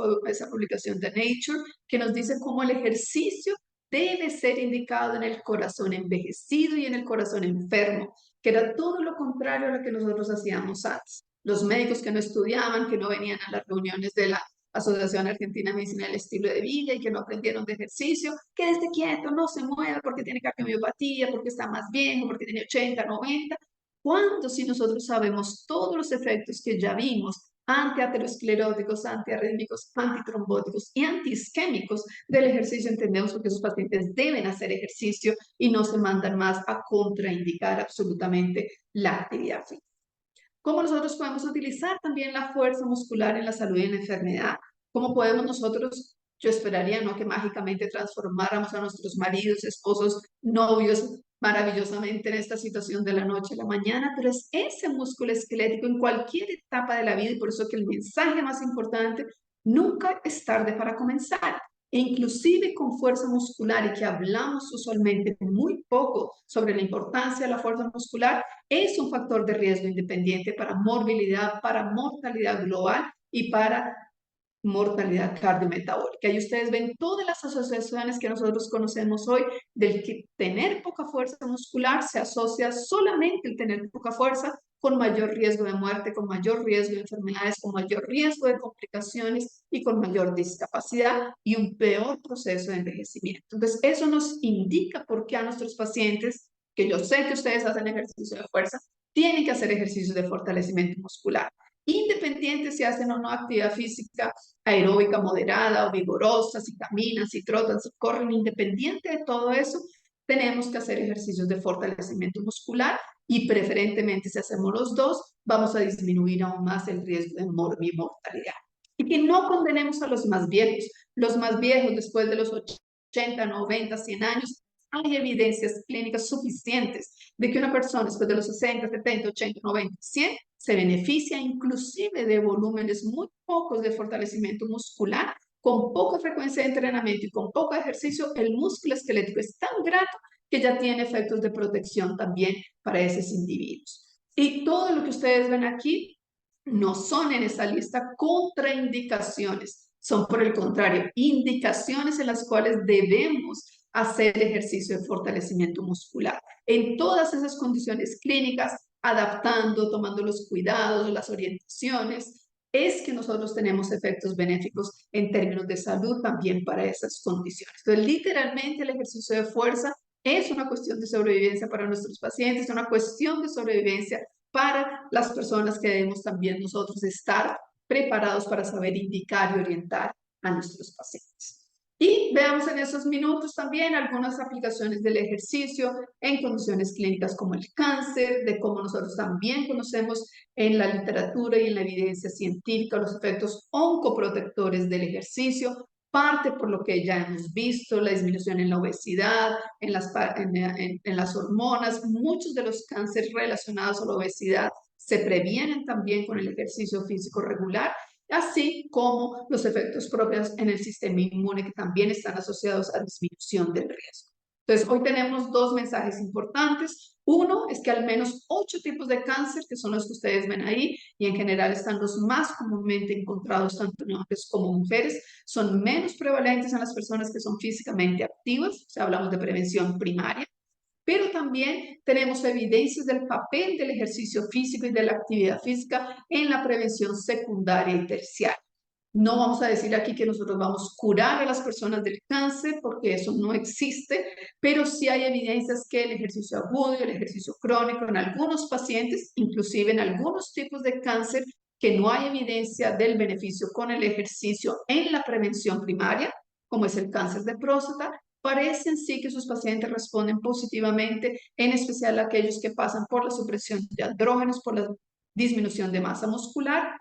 publicación de Nature, que nos dice cómo el ejercicio debe ser indicado en el corazón envejecido y en el corazón enfermo, que era todo lo contrario a lo que nosotros hacíamos antes. Los médicos que no estudiaban, que no venían a las reuniones de la Asociación Argentina de Medicina del Estilo de Vida y que no aprendieron de ejercicio, quédese quieto, no se mueva porque tiene cardiomiopatía, porque está más viejo, porque tiene 80, 90. ¿Cuándo si nosotros sabemos todos los efectos que ya vimos, antiateroscleróticos, antiarrítmicos, antitrombóticos y antiisquémicos del ejercicio? Entendemos que esos pacientes deben hacer ejercicio y no se mandan más a contraindicar absolutamente la actividad física. ¿Cómo nosotros podemos utilizar también la fuerza muscular en la salud y en la enfermedad? ¿Cómo podemos nosotros, yo esperaría, no que mágicamente transformáramos a nuestros maridos, esposos, novios maravillosamente en esta situación de la noche a la mañana, pero es ese músculo esquelético en cualquier etapa de la vida, y por eso que el mensaje más importante, nunca es tarde para comenzar. E inclusive con fuerza muscular, y que hablamos usualmente muy poco sobre la importancia de la fuerza muscular, es un factor de riesgo independiente para morbilidad, para mortalidad global y para mortalidad cardiometabólica. Y ustedes ven todas las asociaciones que nosotros conocemos hoy del que tener poca fuerza muscular se asocia solamente el tener poca fuerza con mayor riesgo de muerte, con mayor riesgo de enfermedades, con mayor riesgo de complicaciones y con mayor discapacidad y un peor proceso de envejecimiento. Entonces, eso nos indica por qué a nuestros pacientes, que yo sé que ustedes hacen ejercicio de fuerza, tienen que hacer ejercicios de fortalecimiento muscular. Independiente si hacen o no actividad física aeróbica moderada o vigorosa, si caminan, si trotan, si corren, independiente de todo eso, tenemos que hacer ejercicios de fortalecimiento muscular y preferentemente si hacemos los dos, vamos a disminuir aún más el riesgo de mortalidad. Y que no condenemos a los más viejos. Los más viejos, después de los 80, 90, 100 años, hay evidencias clínicas suficientes de que una persona después de los 60, 70, 80, 90, 100 se beneficia inclusive de volúmenes muy pocos de fortalecimiento muscular, con poca frecuencia de entrenamiento y con poco ejercicio. El músculo esquelético es tan grato que ya tiene efectos de protección también para esos individuos. Y todo lo que ustedes ven aquí no son en esta lista contraindicaciones, son por el contrario, indicaciones en las cuales debemos hacer ejercicio de fortalecimiento muscular. En todas esas condiciones clínicas, adaptando, tomando los cuidados, las orientaciones, es que nosotros tenemos efectos benéficos en términos de salud también para esas condiciones. Entonces, literalmente el ejercicio de fuerza es una cuestión de sobrevivencia para nuestros pacientes, es una cuestión de sobrevivencia para las personas que debemos también nosotros estar preparados para saber indicar y orientar a nuestros pacientes. Y veamos en esos minutos también algunas aplicaciones del ejercicio en condiciones clínicas como el cáncer, de cómo nosotros también conocemos en la literatura y en la evidencia científica los efectos oncoprotectores del ejercicio, parte por lo que ya hemos visto, la disminución en la obesidad, en las hormonas. Muchos de los cánceres relacionados a la obesidad se previenen también con el ejercicio físico regular, así como los efectos propios en el sistema inmune que también están asociados a disminución del riesgo. Entonces, hoy tenemos dos mensajes importantes. Uno es que al menos 8 tipos de cáncer, que son los que ustedes ven ahí, y en general están los más comúnmente encontrados tanto en hombres como mujeres, son menos prevalentes en las personas que son físicamente activas, o sea, hablamos de prevención primaria, pero también tenemos evidencias del papel del ejercicio físico y de la actividad física en la prevención secundaria y terciaria. No vamos a decir aquí que nosotros vamos a curar a las personas del cáncer, porque eso no existe, pero sí hay evidencias que el ejercicio agudo y el ejercicio crónico en algunos pacientes, inclusive en algunos tipos de cáncer, que no hay evidencia del beneficio con el ejercicio en la prevención primaria, como es el cáncer de próstata, parecen sí que sus pacientes responden positivamente, en especial aquellos que pasan por la supresión de andrógenos, por la disminución de masa muscular,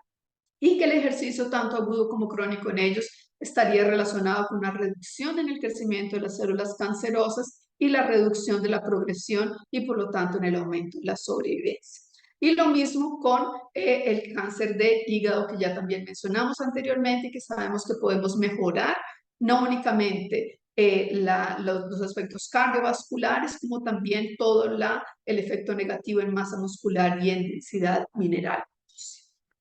y que el ejercicio tanto agudo como crónico en ellos estaría relacionado con una reducción en el crecimiento de las células cancerosas y la reducción de la progresión y por lo tanto en el aumento de la sobrevivencia. Y lo mismo con el cáncer de hígado que ya también mencionamos anteriormente y que sabemos que podemos mejorar no únicamente los aspectos cardiovasculares, como también todo el efecto negativo en masa muscular y en densidad mineral.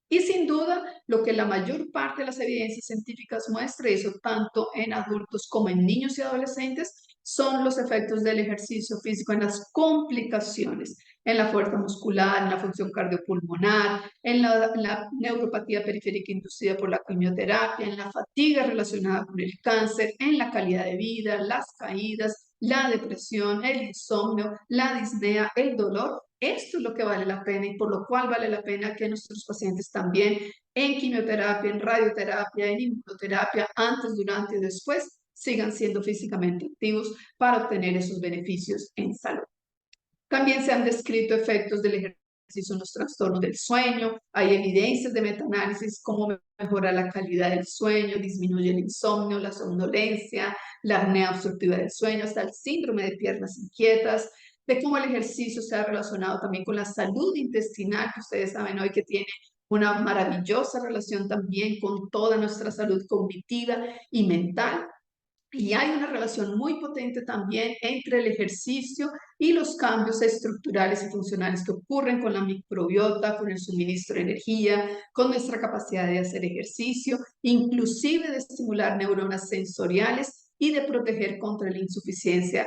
Y sin duda, lo que la mayor parte de las evidencias científicas muestra, y eso tanto en adultos como en niños y adolescentes, son los efectos del ejercicio físico en las complicaciones, en la fuerza muscular, en la función cardiopulmonar, en la neuropatía periférica inducida por la quimioterapia, en la fatiga relacionada con el cáncer, en la calidad de vida, las caídas, la depresión, el insomnio, la disnea, el dolor. Esto es lo que vale la pena y por lo cual vale la pena que nuestros pacientes también en quimioterapia, en radioterapia, en inmunoterapia, antes, durante y después, sigan siendo físicamente activos para obtener esos beneficios en salud. También se han descrito efectos del ejercicio en los trastornos del sueño. Hay evidencias de metaanálisis cómo mejora la calidad del sueño, disminuye el insomnio, la somnolencia, la apnea obstructiva del sueño, hasta el síndrome de piernas inquietas, de cómo el ejercicio se ha relacionado también con la salud intestinal, que ustedes saben hoy que tiene una maravillosa relación también con toda nuestra salud cognitiva y mental. Y hay una relación muy potente también entre el ejercicio y los cambios estructurales y funcionales que ocurren con la microbiota, con el suministro de energía, con nuestra capacidad de hacer ejercicio, inclusive de estimular neuronas sensoriales y de proteger contra la insuficiencia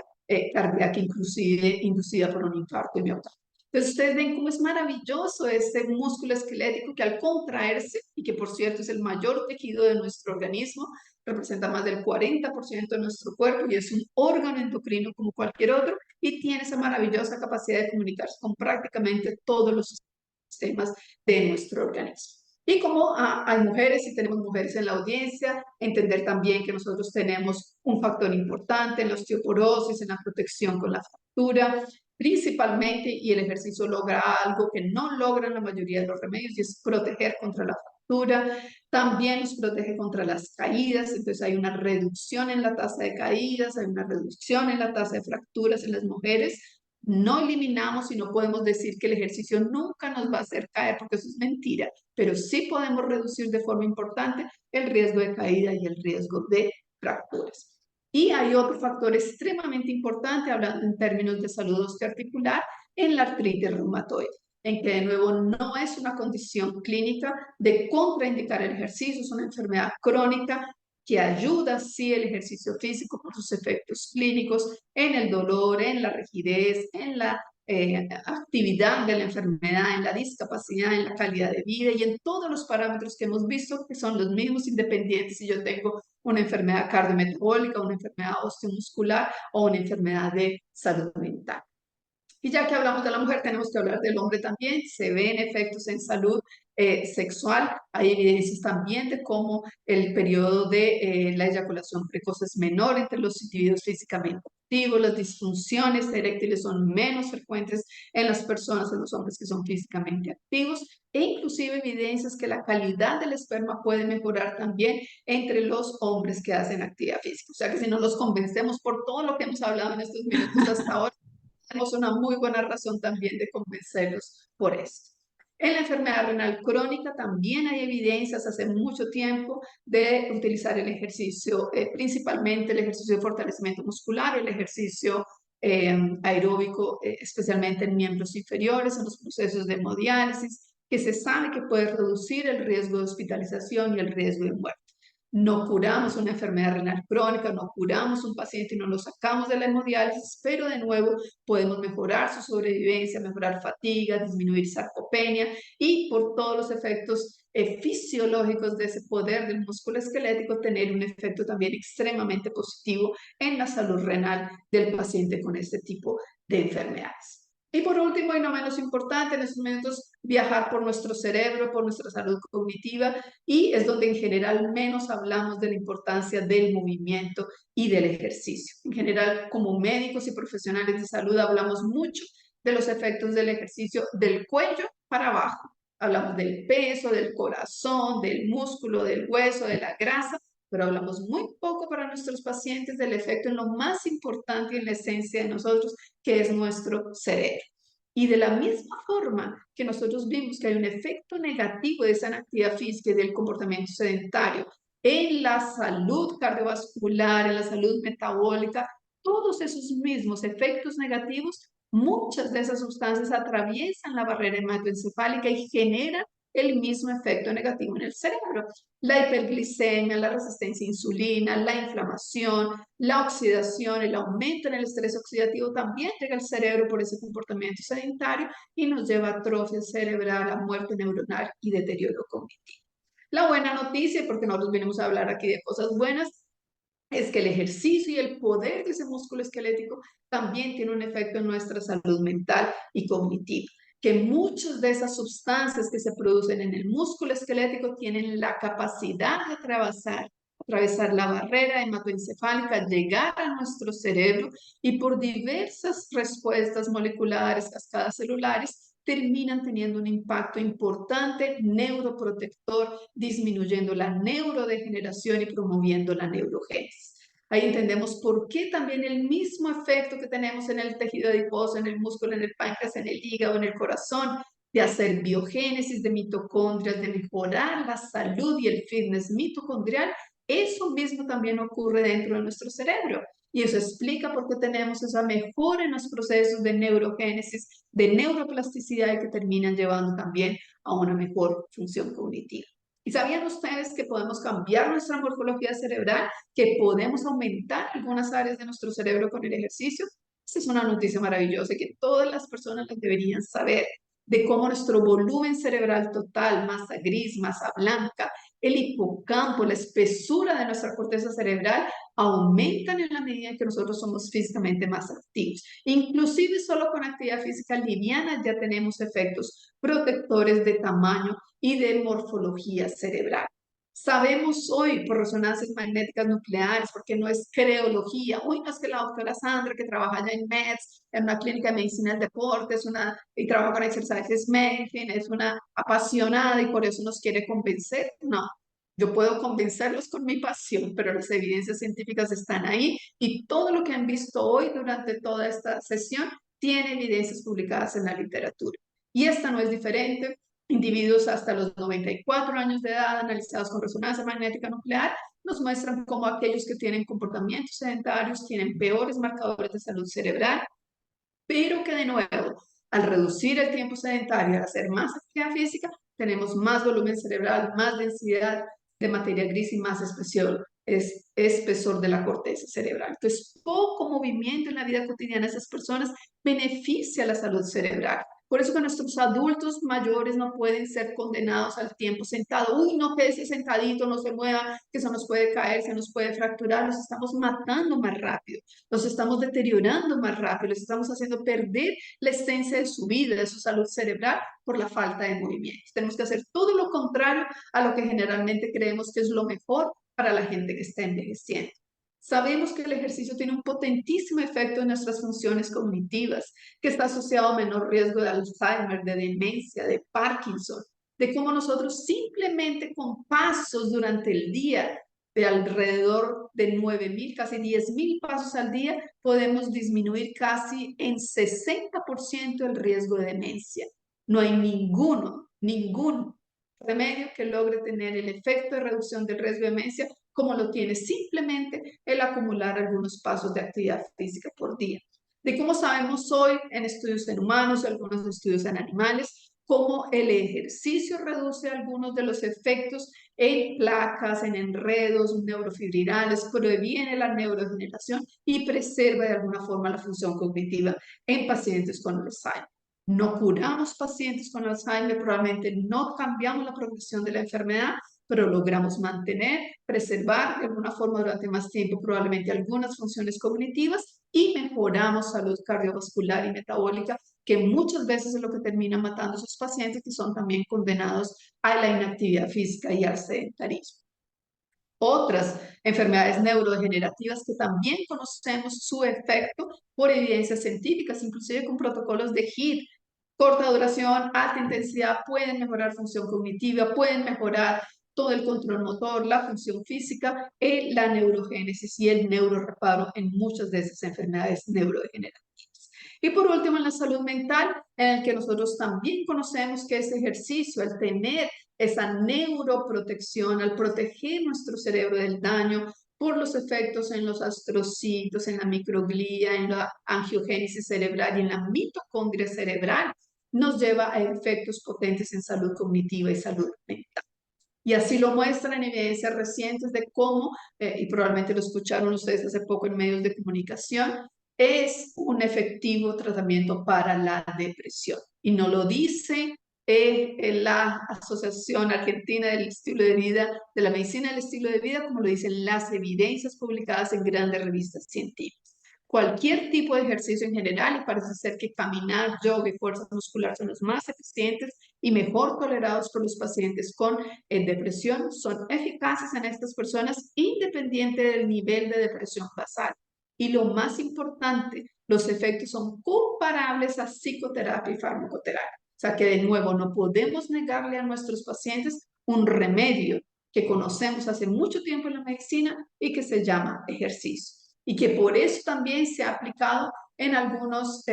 cardíaca, inclusive inducida por un infarto miocardio. Entonces ustedes ven cómo es maravilloso este músculo esquelético que al contraerse, y que por cierto es el mayor tejido de nuestro organismo, representa más del 40% de nuestro cuerpo y es un órgano endocrino como cualquier otro y tiene esa maravillosa capacidad de comunicarse con prácticamente todos los sistemas de nuestro organismo. Y como hay mujeres y tenemos mujeres en la audiencia, entender también que nosotros tenemos un factor importante en la osteoporosis, en la protección con la fractura, principalmente, y el ejercicio logra algo que no logran la mayoría de los remedios, y es proteger contra la fractura. También nos protege contra las caídas, entonces hay una reducción en la tasa de caídas, hay una reducción en la tasa de fracturas en las mujeres. No eliminamos y no podemos decir que el ejercicio nunca nos va a hacer caer, porque eso es mentira, pero sí podemos reducir de forma importante el riesgo de caída y el riesgo de fracturas. Y hay otro factor extremadamente importante, hablando en términos de salud osteoarticular, en la artritis reumatoide, en que de nuevo no es una condición clínica de contraindicar el ejercicio, es una enfermedad crónica que ayuda, sí, el ejercicio físico por sus efectos clínicos en el dolor, en la rigidez, en la actividad de la enfermedad, en la discapacidad, en la calidad de vida y en todos los parámetros que hemos visto que son los mismos independientes si yo tengo una enfermedad cardiometabólica, una enfermedad osteomuscular o una enfermedad de salud mental. Y ya que hablamos de la mujer, tenemos que hablar del hombre también. Se ven efectos en salud sexual. Hay evidencias también de cómo el periodo de la eyaculación precoz es menor entre los individuos físicamente activos. Las disfunciones eréctiles son menos frecuentes en las personas, en los hombres que son físicamente activos. E inclusive evidencias que la calidad del esperma puede mejorar también entre los hombres que hacen actividad física. O sea que si no los convencemos por todo lo que hemos hablado en estos minutos hasta ahora, tenemos una muy buena razón también de convencerlos por esto. En la enfermedad renal crónica también hay evidencias hace mucho tiempo de utilizar el ejercicio, principalmente el ejercicio de fortalecimiento muscular, el ejercicio aeróbico, especialmente en miembros inferiores, en los procesos de hemodiálisis, que se sabe que puede reducir el riesgo de hospitalización y el riesgo de muerte. No curamos una enfermedad renal crónica, no curamos un paciente y no lo sacamos de la hemodiálisis, pero de nuevo podemos mejorar su sobrevivencia, mejorar fatiga, disminuir sarcopenia y por todos los efectos fisiológicos de ese poder del músculo esquelético, tener un efecto también extremadamente positivo en la salud renal del paciente con este tipo de enfermedades. Y por último, y no menos importante, en estos momentos viajar por nuestro cerebro, por nuestra salud cognitiva, y es donde en general menos hablamos de la importancia del movimiento y del ejercicio. En general, como médicos y profesionales de salud, hablamos mucho de los efectos del ejercicio del cuello para abajo. Hablamos del peso, del corazón, del músculo, del hueso, de la grasa, pero hablamos muy poco para nuestros pacientes del efecto en lo más importante y en la esencia de nosotros, que es nuestro cerebro. Y de la misma forma que nosotros vimos que hay un efecto negativo de esa inactividad física y del comportamiento sedentario en la salud cardiovascular, en la salud metabólica, todos esos mismos efectos negativos, muchas de esas sustancias atraviesan la barrera hematoencefálica y generan el mismo efecto negativo en el cerebro. La hiperglicemia, la resistencia a insulina, la inflamación, la oxidación, el aumento en el estrés oxidativo también llega al cerebro por ese comportamiento sedentario y nos lleva a atrofia cerebral, a muerte neuronal y deterioro cognitivo. La buena noticia, porque nosotros venimos a hablar aquí de cosas buenas, es que el ejercicio y el poder de ese músculo esquelético también tiene un efecto en nuestra salud mental y cognitiva, que muchas de esas sustancias que se producen en el músculo esquelético tienen la capacidad de atravesar la barrera hematoencefálica, llegar a nuestro cerebro y por diversas respuestas moleculares, cascadas celulares, terminan teniendo un impacto importante neuroprotector, disminuyendo la neurodegeneración y promoviendo la neurogénesis. Ahí entendemos por qué también el mismo efecto que tenemos en el tejido adiposo, en el músculo, en el páncreas, en el hígado, en el corazón, de hacer biogénesis de mitocondrias, de mejorar la salud y el fitness mitocondrial, eso mismo también ocurre dentro de nuestro cerebro. Y eso explica por qué tenemos esa mejora en los procesos de neurogénesis, de neuroplasticidad y que terminan llevando también a una mejor función cognitiva. ¿Y sabían ustedes que podemos cambiar nuestra morfología cerebral, que podemos aumentar algunas áreas de nuestro cerebro con el ejercicio? Esta es una noticia maravillosa que todas las personas deberían saber, de cómo nuestro volumen cerebral total, masa gris, masa blanca, el hipocampo, la espesura de nuestra corteza cerebral aumentan en la medida en que nosotros somos físicamente más activos. Inclusive solo con actividad física liviana ya tenemos efectos protectores de tamaño y de morfología cerebral. Sabemos hoy por resonancias magnéticas nucleares, porque no es creología. Uy, no es que la doctora Sandra, que trabaja allá en MEDS, en una clínica de medicina del deporte, y trabaja con Exercises Medicine, es una apasionada y por eso nos quiere convencer. No, yo puedo convencerlos con mi pasión, pero las evidencias científicas están ahí y todo lo que han visto hoy durante toda esta sesión tiene evidencias publicadas en la literatura. Y esta no es diferente. Individuos hasta los 94 años de edad analizados con resonancia magnética nuclear nos muestran cómo aquellos que tienen comportamientos sedentarios tienen peores marcadores de salud cerebral, pero que de nuevo, al reducir el tiempo sedentario, al hacer más actividad física, tenemos más volumen cerebral, más densidad de materia gris y más espesor de la corteza cerebral. Entonces, poco movimiento en la vida cotidiana de esas personas beneficia la salud cerebral. Por eso que nuestros adultos mayores no pueden ser condenados al tiempo sentado. Uy, no, quédese sentadito, no se mueva, que se nos puede caer, se nos puede fracturar. Los estamos matando más rápido, los estamos deteriorando más rápido, les estamos haciendo perder la esencia de su vida, de su salud cerebral por la falta de movimiento. Tenemos que hacer todo lo contrario a lo que generalmente creemos que es lo mejor para la gente que está envejeciendo. Sabemos que el ejercicio tiene un potentísimo efecto en nuestras funciones cognitivas, que está asociado a menor riesgo de Alzheimer, de demencia, de Parkinson, de cómo nosotros simplemente con pasos durante el día de alrededor de 9,000, casi 10,000 pasos al día, podemos disminuir casi en 60% el riesgo de demencia. No hay ningún remedio que logre tener el efecto de reducción del riesgo de demencia como lo tiene simplemente el acumular algunos pasos de actividad física por día. De cómo sabemos hoy en estudios en humanos, algunos estudios en animales, cómo el ejercicio reduce algunos de los efectos en placas, en enredos neurofibrinales, previene la neurodegeneración y preserva de alguna forma la función cognitiva en pacientes con Alzheimer. No curamos pacientes con Alzheimer, probablemente no cambiamos la progresión de la enfermedad, pero logramos mantener, preservar de alguna forma durante más tiempo probablemente algunas funciones cognitivas y mejoramos salud cardiovascular y metabólica, que muchas veces es lo que termina matando a esos pacientes que son también condenados a la inactividad física y al sedentarismo. Otras enfermedades neurodegenerativas que también conocemos su efecto por evidencias científicas, inclusive con protocolos de HIIT, corta duración, alta intensidad, pueden mejorar función cognitiva, pueden mejorar todo el control motor, la función física, la neurogénesis y el neuroreparo en muchas de esas enfermedades neurodegenerativas. Y por último, en la salud mental, en el que nosotros también conocemos que ese ejercicio, al tener esa neuroprotección, al proteger nuestro cerebro del daño por los efectos en los astrocitos, en la microglía, en la angiogénesis cerebral y en la mitocondria cerebral, nos lleva a efectos potentes en salud cognitiva y salud mental. Y así lo muestran evidencias recientes de cómo, y probablemente lo escucharon ustedes hace poco en medios de comunicación, es un efectivo tratamiento para la depresión. Y no lo dice la Asociación Argentina del Estilo de Vida, de la Medicina del Estilo de Vida, como lo dicen las evidencias publicadas en grandes revistas científicas. Cualquier tipo de ejercicio en general, y parece ser que caminar, yoga y fuerza muscular son los más eficientes y mejor tolerados por los pacientes con depresión, son eficaces en estas personas independiente del nivel de depresión basal. Y lo más importante, los efectos son comparables a psicoterapia y farmacoterapia. O sea que de nuevo no podemos negarle a nuestros pacientes un remedio que conocemos hace mucho tiempo en la medicina y que se llama ejercicio. Y que por eso también se ha aplicado en algunos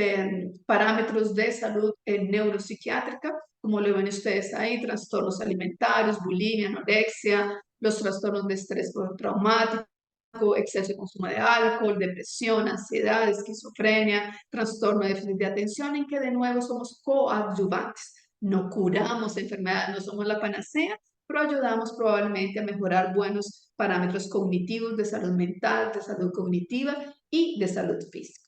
parámetros de salud neuropsiquiátrica, como lo ven ustedes ahí, trastornos alimentarios, bulimia, anorexia, los trastornos de estrés postraumático, exceso de consumo de alcohol, depresión, ansiedad, esquizofrenia, trastorno de déficit de atención, en que de nuevo somos coadyuvantes. No curamos enfermedades, no somos la panacea, pero ayudamos probablemente a mejorar buenos parámetros cognitivos de salud mental, de salud cognitiva y de salud física.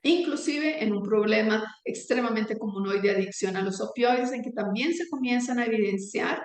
Inclusive en un problema extremadamente común hoy de adicción a los opioides, en que también se comienzan a evidenciar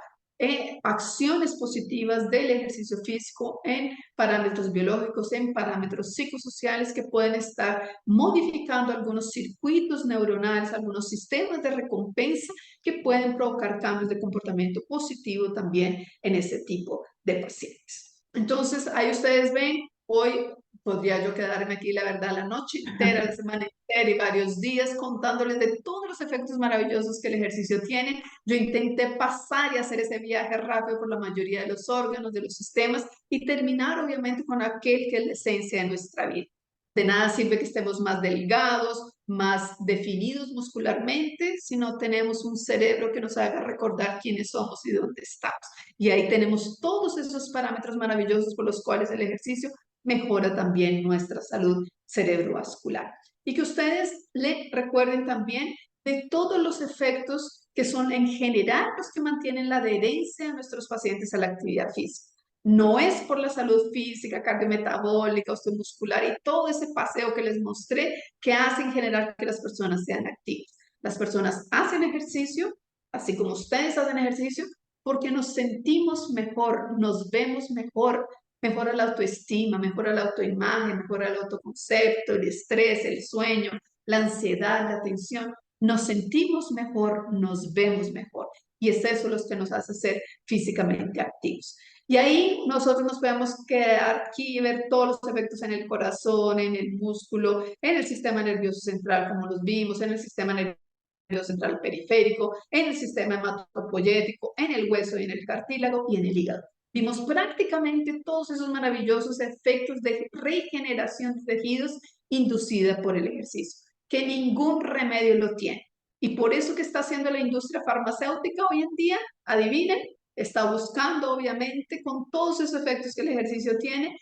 acciones positivas del ejercicio físico en parámetros biológicos, en parámetros psicosociales que pueden estar modificando algunos circuitos neuronales, algunos sistemas de recompensa que pueden provocar cambios de comportamiento positivo también en ese tipo de pacientes. Entonces, ahí ustedes ven, hoy podría yo quedarme aquí, la verdad, la noche entera, la semana entera y varios días contándoles de todos los efectos maravillosos que el ejercicio tiene. Yo intenté pasar y hacer ese viaje rápido por la mayoría de los órganos, de los sistemas y terminar obviamente con aquel que es la esencia de nuestra vida. De nada sirve que estemos más delgados, más definidos muscularmente, si no tenemos un cerebro que nos haga recordar quiénes somos y dónde estamos. Y ahí tenemos todos esos parámetros maravillosos por los cuales el ejercicio mejora también nuestra salud cerebrovascular. Y que ustedes le recuerden también de todos los efectos que son en general los que mantienen la adherencia de nuestros pacientes a la actividad física. No es por la salud física, cardiometabólica, osteomuscular y todo ese paseo que les mostré que hace en general que las personas sean activas. Las personas hacen ejercicio, así como ustedes hacen ejercicio, porque nos sentimos mejor, nos vemos mejor, mejora la autoestima, mejora la autoimagen, mejora el autoconcepto, el estrés, el sueño, la ansiedad, la tensión. Nos sentimos mejor, nos vemos mejor. Y es eso lo que nos hace ser físicamente activos. Y ahí nosotros nos podemos quedar aquí y ver todos los efectos en el corazón, en el músculo, en el sistema nervioso central, como los vimos, en el sistema nervioso central periférico, en el sistema hematopoyético, en el hueso y en el cartílago y en el hígado. Vimos prácticamente todos esos maravillosos efectos de regeneración de tejidos inducida por el ejercicio, que ningún remedio lo tiene. Y por eso que está haciendo la industria farmacéutica hoy en día, adivinen, está buscando obviamente con todos esos efectos que el ejercicio tiene,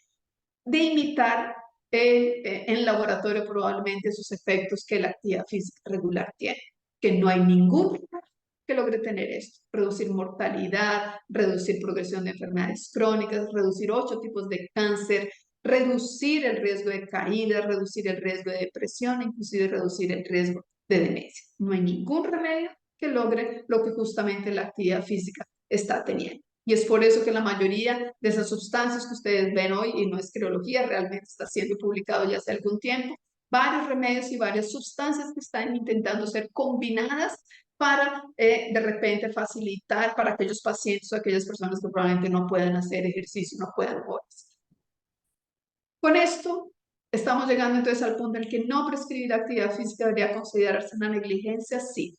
de imitar en laboratorio probablemente esos efectos que la actividad física regular tiene, que no hay ningún que logre tener esto, reducir mortalidad, reducir progresión de enfermedades crónicas, reducir 8 tipos de cáncer, reducir el riesgo de caída, reducir el riesgo de depresión, inclusive reducir el riesgo de demencia. No hay ningún remedio que logre lo que justamente la actividad física está teniendo. Y es por eso que la mayoría de esas sustancias que ustedes ven hoy, y no es creología, realmente está siendo publicado ya hace algún tiempo, varios remedios y varias sustancias que están intentando ser combinadas para de repente facilitar para aquellos pacientes o aquellas personas que probablemente no puedan hacer ejercicio, no puedan moverse. Con esto estamos llegando entonces al punto en el que no prescribir actividad física debería considerarse una negligencia, sí.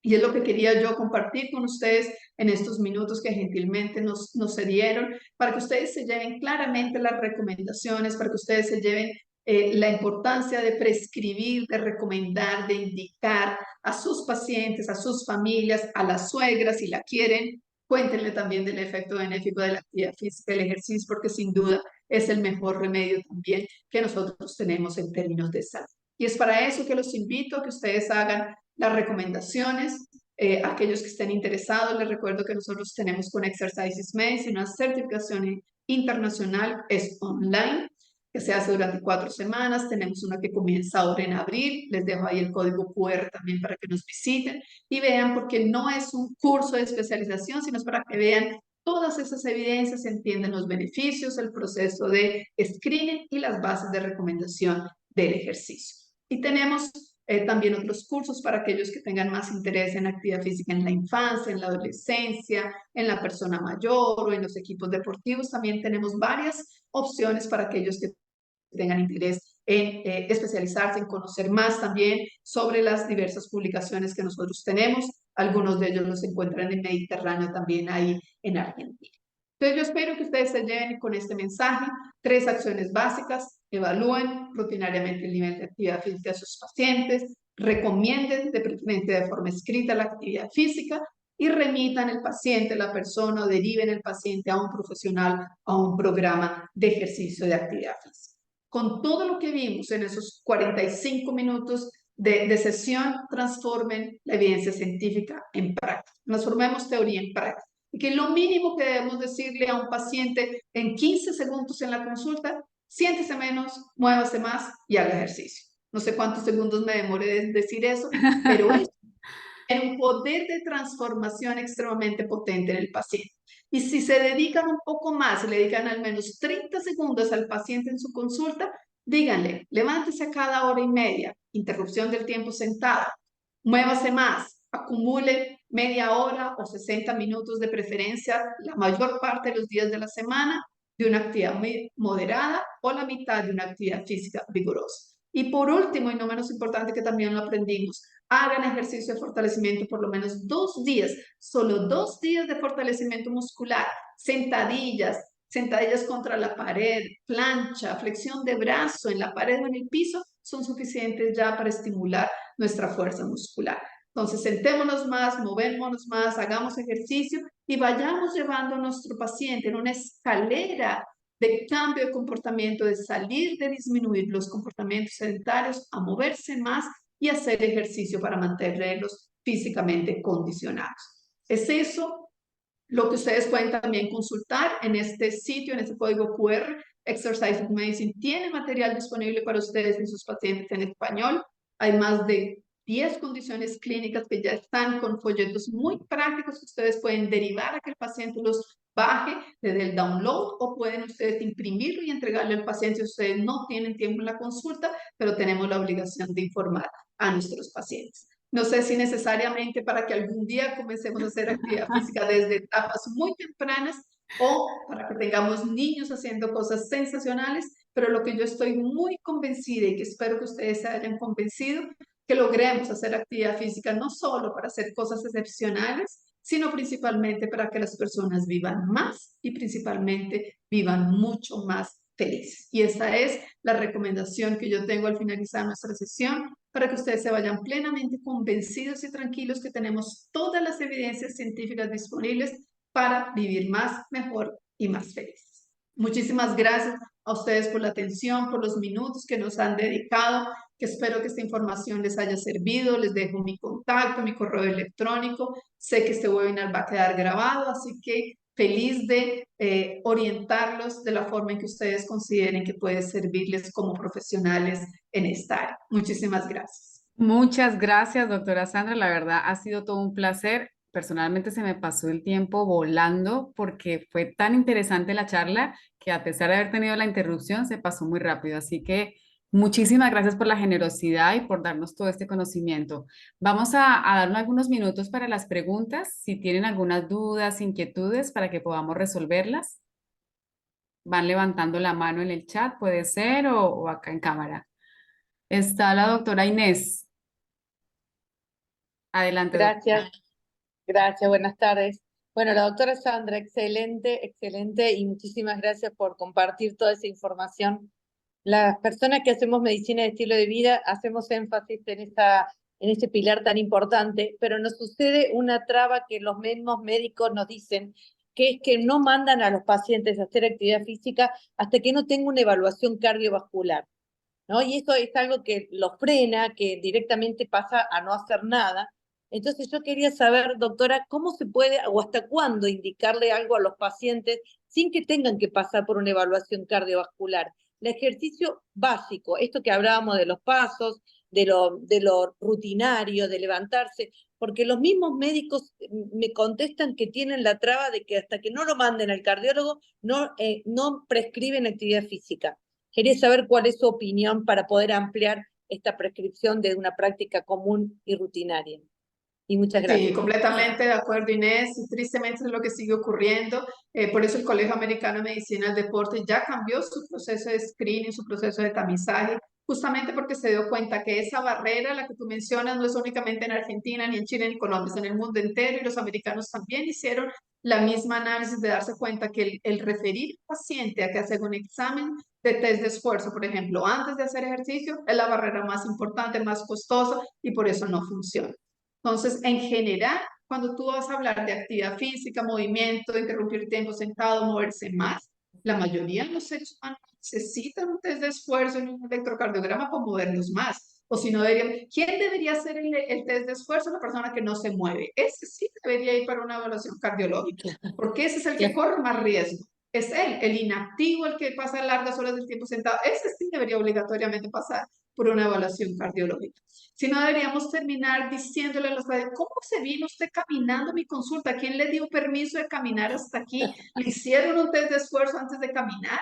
Y es lo que quería yo compartir con ustedes en estos minutos que gentilmente nos cedieron, para que ustedes se lleven claramente las recomendaciones, para que ustedes se lleven la importancia de prescribir, de recomendar, de indicar a sus pacientes, a sus familias, a las suegras, si la quieren. Cuéntenle también del efecto benéfico de la actividad física, el ejercicio, porque sin duda es el mejor remedio también que nosotros tenemos en términos de salud. Y es para eso que los invito a que ustedes hagan las recomendaciones. Aquellos que estén interesados, les recuerdo que nosotros tenemos con Exercises Medicine una certificación internacional, es online, que se hace durante 4 semanas. Tenemos una que comienza ahora en abril. Les dejo ahí el código QR también para que nos visiten y vean, porque no es un curso de especialización, sino es para que vean todas esas evidencias, entienden los beneficios, el proceso de screening y las bases de recomendación del ejercicio. Y tenemos también otros cursos para aquellos que tengan más interés en actividad física en la infancia, en la adolescencia, en la persona mayor o en los equipos deportivos. También tenemos varias opciones para aquellos que tengan interés en especializarse, en conocer más también sobre las diversas publicaciones que nosotros tenemos. Algunos de ellos los encuentran en Mediterráneo, también ahí en Argentina. Entonces yo espero que ustedes se lleven con este mensaje 3 acciones básicas: evalúen rutinariamente el nivel de actividad física de sus pacientes, recomienden de preferencia de forma escrita la actividad física y remitan el paciente, la persona, o deriven el paciente a un profesional, a un programa de ejercicio de actividad física. Con todo lo que vimos en esos 45 minutos de sesión, transformen la evidencia científica en práctica. Transformemos teoría en práctica. Y que lo mínimo que debemos decirle a un paciente en 15 segundos en la consulta: siéntese menos, muévase más y haga ejercicio. No sé cuántos segundos me demore en decir eso, pero es un poder de transformación extremadamente potente en el paciente. Y si se dedican un poco más, le dedican al menos 30 segundos al paciente en su consulta, díganle: levántese a cada hora y media, interrupción del tiempo sentada, muévase más, acumule media hora o 60 minutos de preferencia la mayor parte de los días de la semana de una actividad muy moderada o la mitad de una actividad física vigorosa. Y por último, y no menos importante, que también lo aprendimos, hagan ejercicio de fortalecimiento por lo menos 2 días, solo 2 días de fortalecimiento muscular, sentadillas, sentadillas contra la pared, plancha, flexión de brazo en la pared o en el piso, son suficientes ya para estimular nuestra fuerza muscular. Entonces, sentémonos más, movémonos más, hagamos ejercicio y vayamos llevando a nuestro paciente en una escalera de cambio de comportamiento, de salir de disminuir los comportamientos sedentarios a moverse más y hacer ejercicio para mantenerlos físicamente condicionados. Es eso lo que ustedes pueden también consultar en este sitio, en este código QR. Exercise Medicine tiene material disponible para ustedes y sus pacientes en español. Hay más de 10 condiciones clínicas que ya están con folletos muy prácticos que ustedes pueden derivar a que el paciente los baje desde el download, o pueden ustedes imprimirlo y entregarle al paciente si ustedes no tienen tiempo en la consulta, pero tenemos la obligación de informar a nuestros pacientes. No sé si necesariamente para que algún día comencemos a hacer actividad física desde etapas muy tempranas o para que tengamos niños haciendo cosas sensacionales, pero lo que yo estoy muy convencida y que espero que ustedes se hayan convencido, que logremos hacer actividad física no solo para hacer cosas excepcionales, sino principalmente para que las personas vivan más y principalmente vivan mucho más felices. Y esta es la recomendación que yo tengo al finalizar nuestra sesión, para que ustedes se vayan plenamente convencidos y tranquilos que tenemos todas las evidencias científicas disponibles para vivir más, mejor y más felices. Muchísimas gracias a ustedes por la atención, por los minutos que nos han dedicado, que espero que esta información les haya servido. Les dejo mi contacto, mi correo electrónico. Sé que este webinar va a quedar grabado, así que feliz de orientarlos de la forma en que ustedes consideren que puede servirles como profesionales en esta área. Muchísimas gracias. Muchas gracias, doctora Sandra. La verdad ha sido todo un placer. Personalmente se me pasó el tiempo volando porque fue tan interesante la charla que, a pesar de haber tenido la interrupción, se pasó muy rápido. Así que muchísimas gracias por la generosidad y por darnos todo este conocimiento. Vamos a darnos algunos minutos para las preguntas. Si tienen algunas dudas, inquietudes, para que podamos resolverlas. Van levantando la mano en el chat, puede ser, o acá en cámara. Está la doctora Inés. Adelante, doctora. Gracias, gracias, buenas tardes. Bueno, la doctora Sandra, excelente, excelente, y muchísimas gracias por compartir toda esa información. Las personas que hacemos medicina de estilo de vida hacemos énfasis en ese pilar tan importante, pero nos sucede una traba que los mismos médicos nos dicen, que es que no mandan a los pacientes a hacer actividad física hasta que no tenga una evaluación cardiovascular, ¿no? Y eso es algo que los frena, que directamente pasa a no hacer nada. Entonces yo quería saber, doctora, ¿cómo se puede o hasta cuándo indicarle algo a los pacientes sin que tengan que pasar por una evaluación cardiovascular? El ejercicio básico, esto que hablábamos de los pasos, de lo rutinario, de levantarse, porque los mismos médicos me contestan que tienen la traba de que hasta que no lo manden al cardiólogo no prescriben actividad física. Quería saber cuál es su opinión para poder ampliar esta prescripción de una práctica común y rutinaria. Y muchas Sí, gracias. completamente de acuerdo, Inés, y tristemente es lo que sigue ocurriendo. Por eso el Colegio Americano de Medicina del Deporte ya cambió su proceso de screening, su proceso de tamizaje, justamente porque se dio cuenta que esa barrera, la que tú mencionas, no es únicamente en Argentina, ni en Chile, ni en Colombia, es en el mundo entero, y los americanos también hicieron la misma análisis de darse cuenta que el referir al paciente a que haga un examen de test de esfuerzo, por ejemplo, antes de hacer ejercicio, es la barrera más importante, más costosa, y por eso no funciona. Entonces, en general, cuando tú vas a hablar de actividad física, movimiento, interrumpir tiempo sentado, moverse más, la mayoría de los seres humanos necesitan un test de esfuerzo y un electrocardiograma para movernos más. O si no, ¿quién debería hacer el test de esfuerzo? La persona que no se mueve. Ese sí debería ir para una evaluación cardiológica, porque ese es el que corre más riesgo. Es él, el inactivo, el que pasa largas horas del tiempo sentado. Ese sí debería obligatoriamente pasar por una evaluación cardiológica. Si no, deberíamos terminar diciéndole a los padres, ¿cómo se vino usted caminando a mi consulta? ¿Quién le dio permiso de caminar hasta aquí? ¿Le hicieron un test de esfuerzo antes de caminar?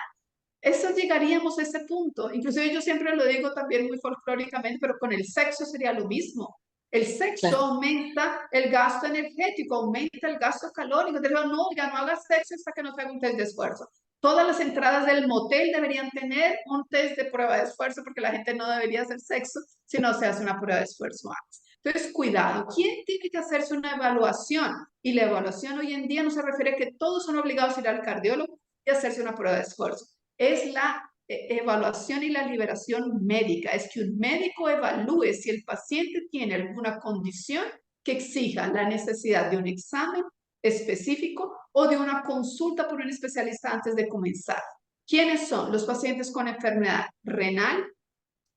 Eso llegaríamos a ese punto. Inclusive yo siempre lo digo también muy folclóricamente, pero con el sexo sería lo mismo. El sexo aumenta el gasto energético, aumenta el gasto calórico. Entonces, no, ya no hagas sexo hasta que no se haga un test de esfuerzo. Todas las entradas del motel deberían tener un test de prueba de esfuerzo porque la gente no debería hacer sexo si no se hace una prueba de esfuerzo antes. Entonces, cuidado. ¿Quién tiene que hacerse una evaluación? Y la evaluación hoy en día no se refiere a que todos son obligados a ir al cardiólogo y hacerse una prueba de esfuerzo. Es la evaluación y la liberación médica. Es que un médico evalúe si el paciente tiene alguna condición que exija la necesidad de un examen específico o de una consulta por un especialista antes de comenzar. ¿Quiénes son? Los pacientes con enfermedad renal,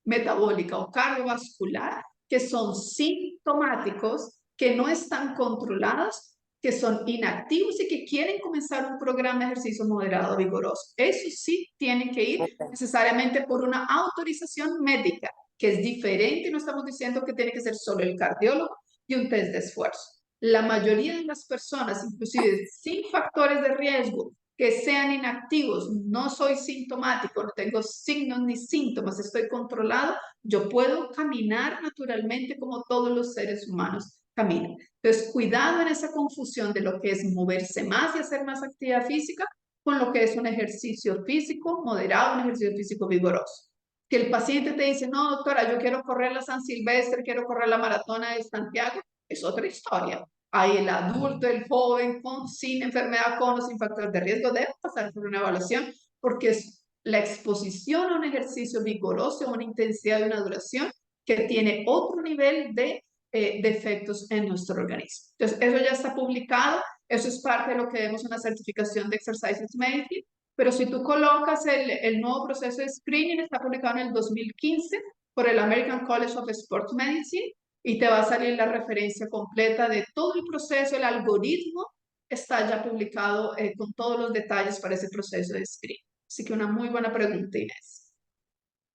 metabólica o cardiovascular, que son sintomáticos, que no están controlados, que son inactivos y que quieren comenzar un programa de ejercicio moderado vigoroso. Eso sí tienen que ir necesariamente por una autorización médica, que es diferente. No estamos diciendo que tiene que ser solo el cardiólogo y un test de esfuerzo. La mayoría de las personas, inclusive sin factores de riesgo, que sean inactivos, no soy sintomático, no tengo signos ni síntomas, estoy controlado, yo puedo caminar naturalmente como todos los seres humanos caminan. Entonces, cuidado en esa confusión de lo que es moverse más y hacer más actividad física con lo que es un ejercicio físico moderado, un ejercicio físico vigoroso. Que el paciente te dice, no, doctora, yo quiero correr la San Silvestre, quiero correr la maratona de Santiago, es otra historia. Hay el adulto, el joven, sin enfermedad, con o sin factores de riesgo, debe pasar por una evaluación porque es la exposición a un ejercicio vigoroso, una intensidad y una duración que tiene otro nivel de efectos en nuestro organismo. Entonces, eso ya está publicado, eso es parte de lo que vemos en la certificación de Exercises Medicine, pero si tú colocas el nuevo proceso de screening, está publicado en el 2015 por el American College of Sports Medicine, y te va a salir la referencia completa de todo el proceso, el algoritmo está ya publicado con todos los detalles para ese proceso de screening. Así que una muy buena pregunta, Inés.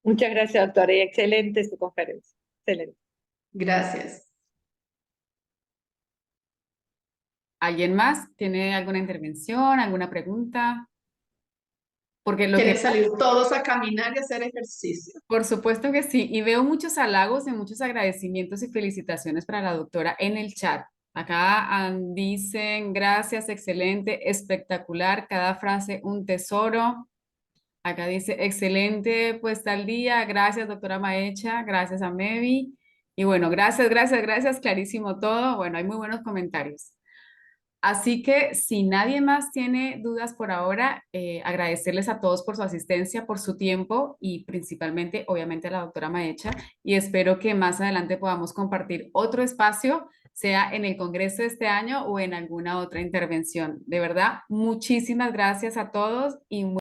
Muchas gracias, doctora, y excelente su conferencia. Excelente. Gracias. ¿Alguien más tiene alguna intervención, alguna pregunta? Porque lo Quieren que salir todos a caminar y hacer ejercicio. por supuesto que sí, y veo muchos halagos y muchos agradecimientos y felicitaciones para la doctora en el chat. Acá dicen gracias, excelente, espectacular, cada frase un tesoro. Acá dice excelente puesta al día, gracias doctora Maecha, gracias a Mevi. Y bueno, gracias, gracias, gracias, clarísimo todo. Bueno, hay muy buenos comentarios. Así que si nadie más tiene dudas por ahora, agradecerles a todos por su asistencia, por su tiempo y principalmente, obviamente, a la doctora Maecha. Y espero que más adelante podamos compartir otro espacio, sea en el Congreso de este año o en alguna otra intervención. De verdad, muchísimas gracias a todos y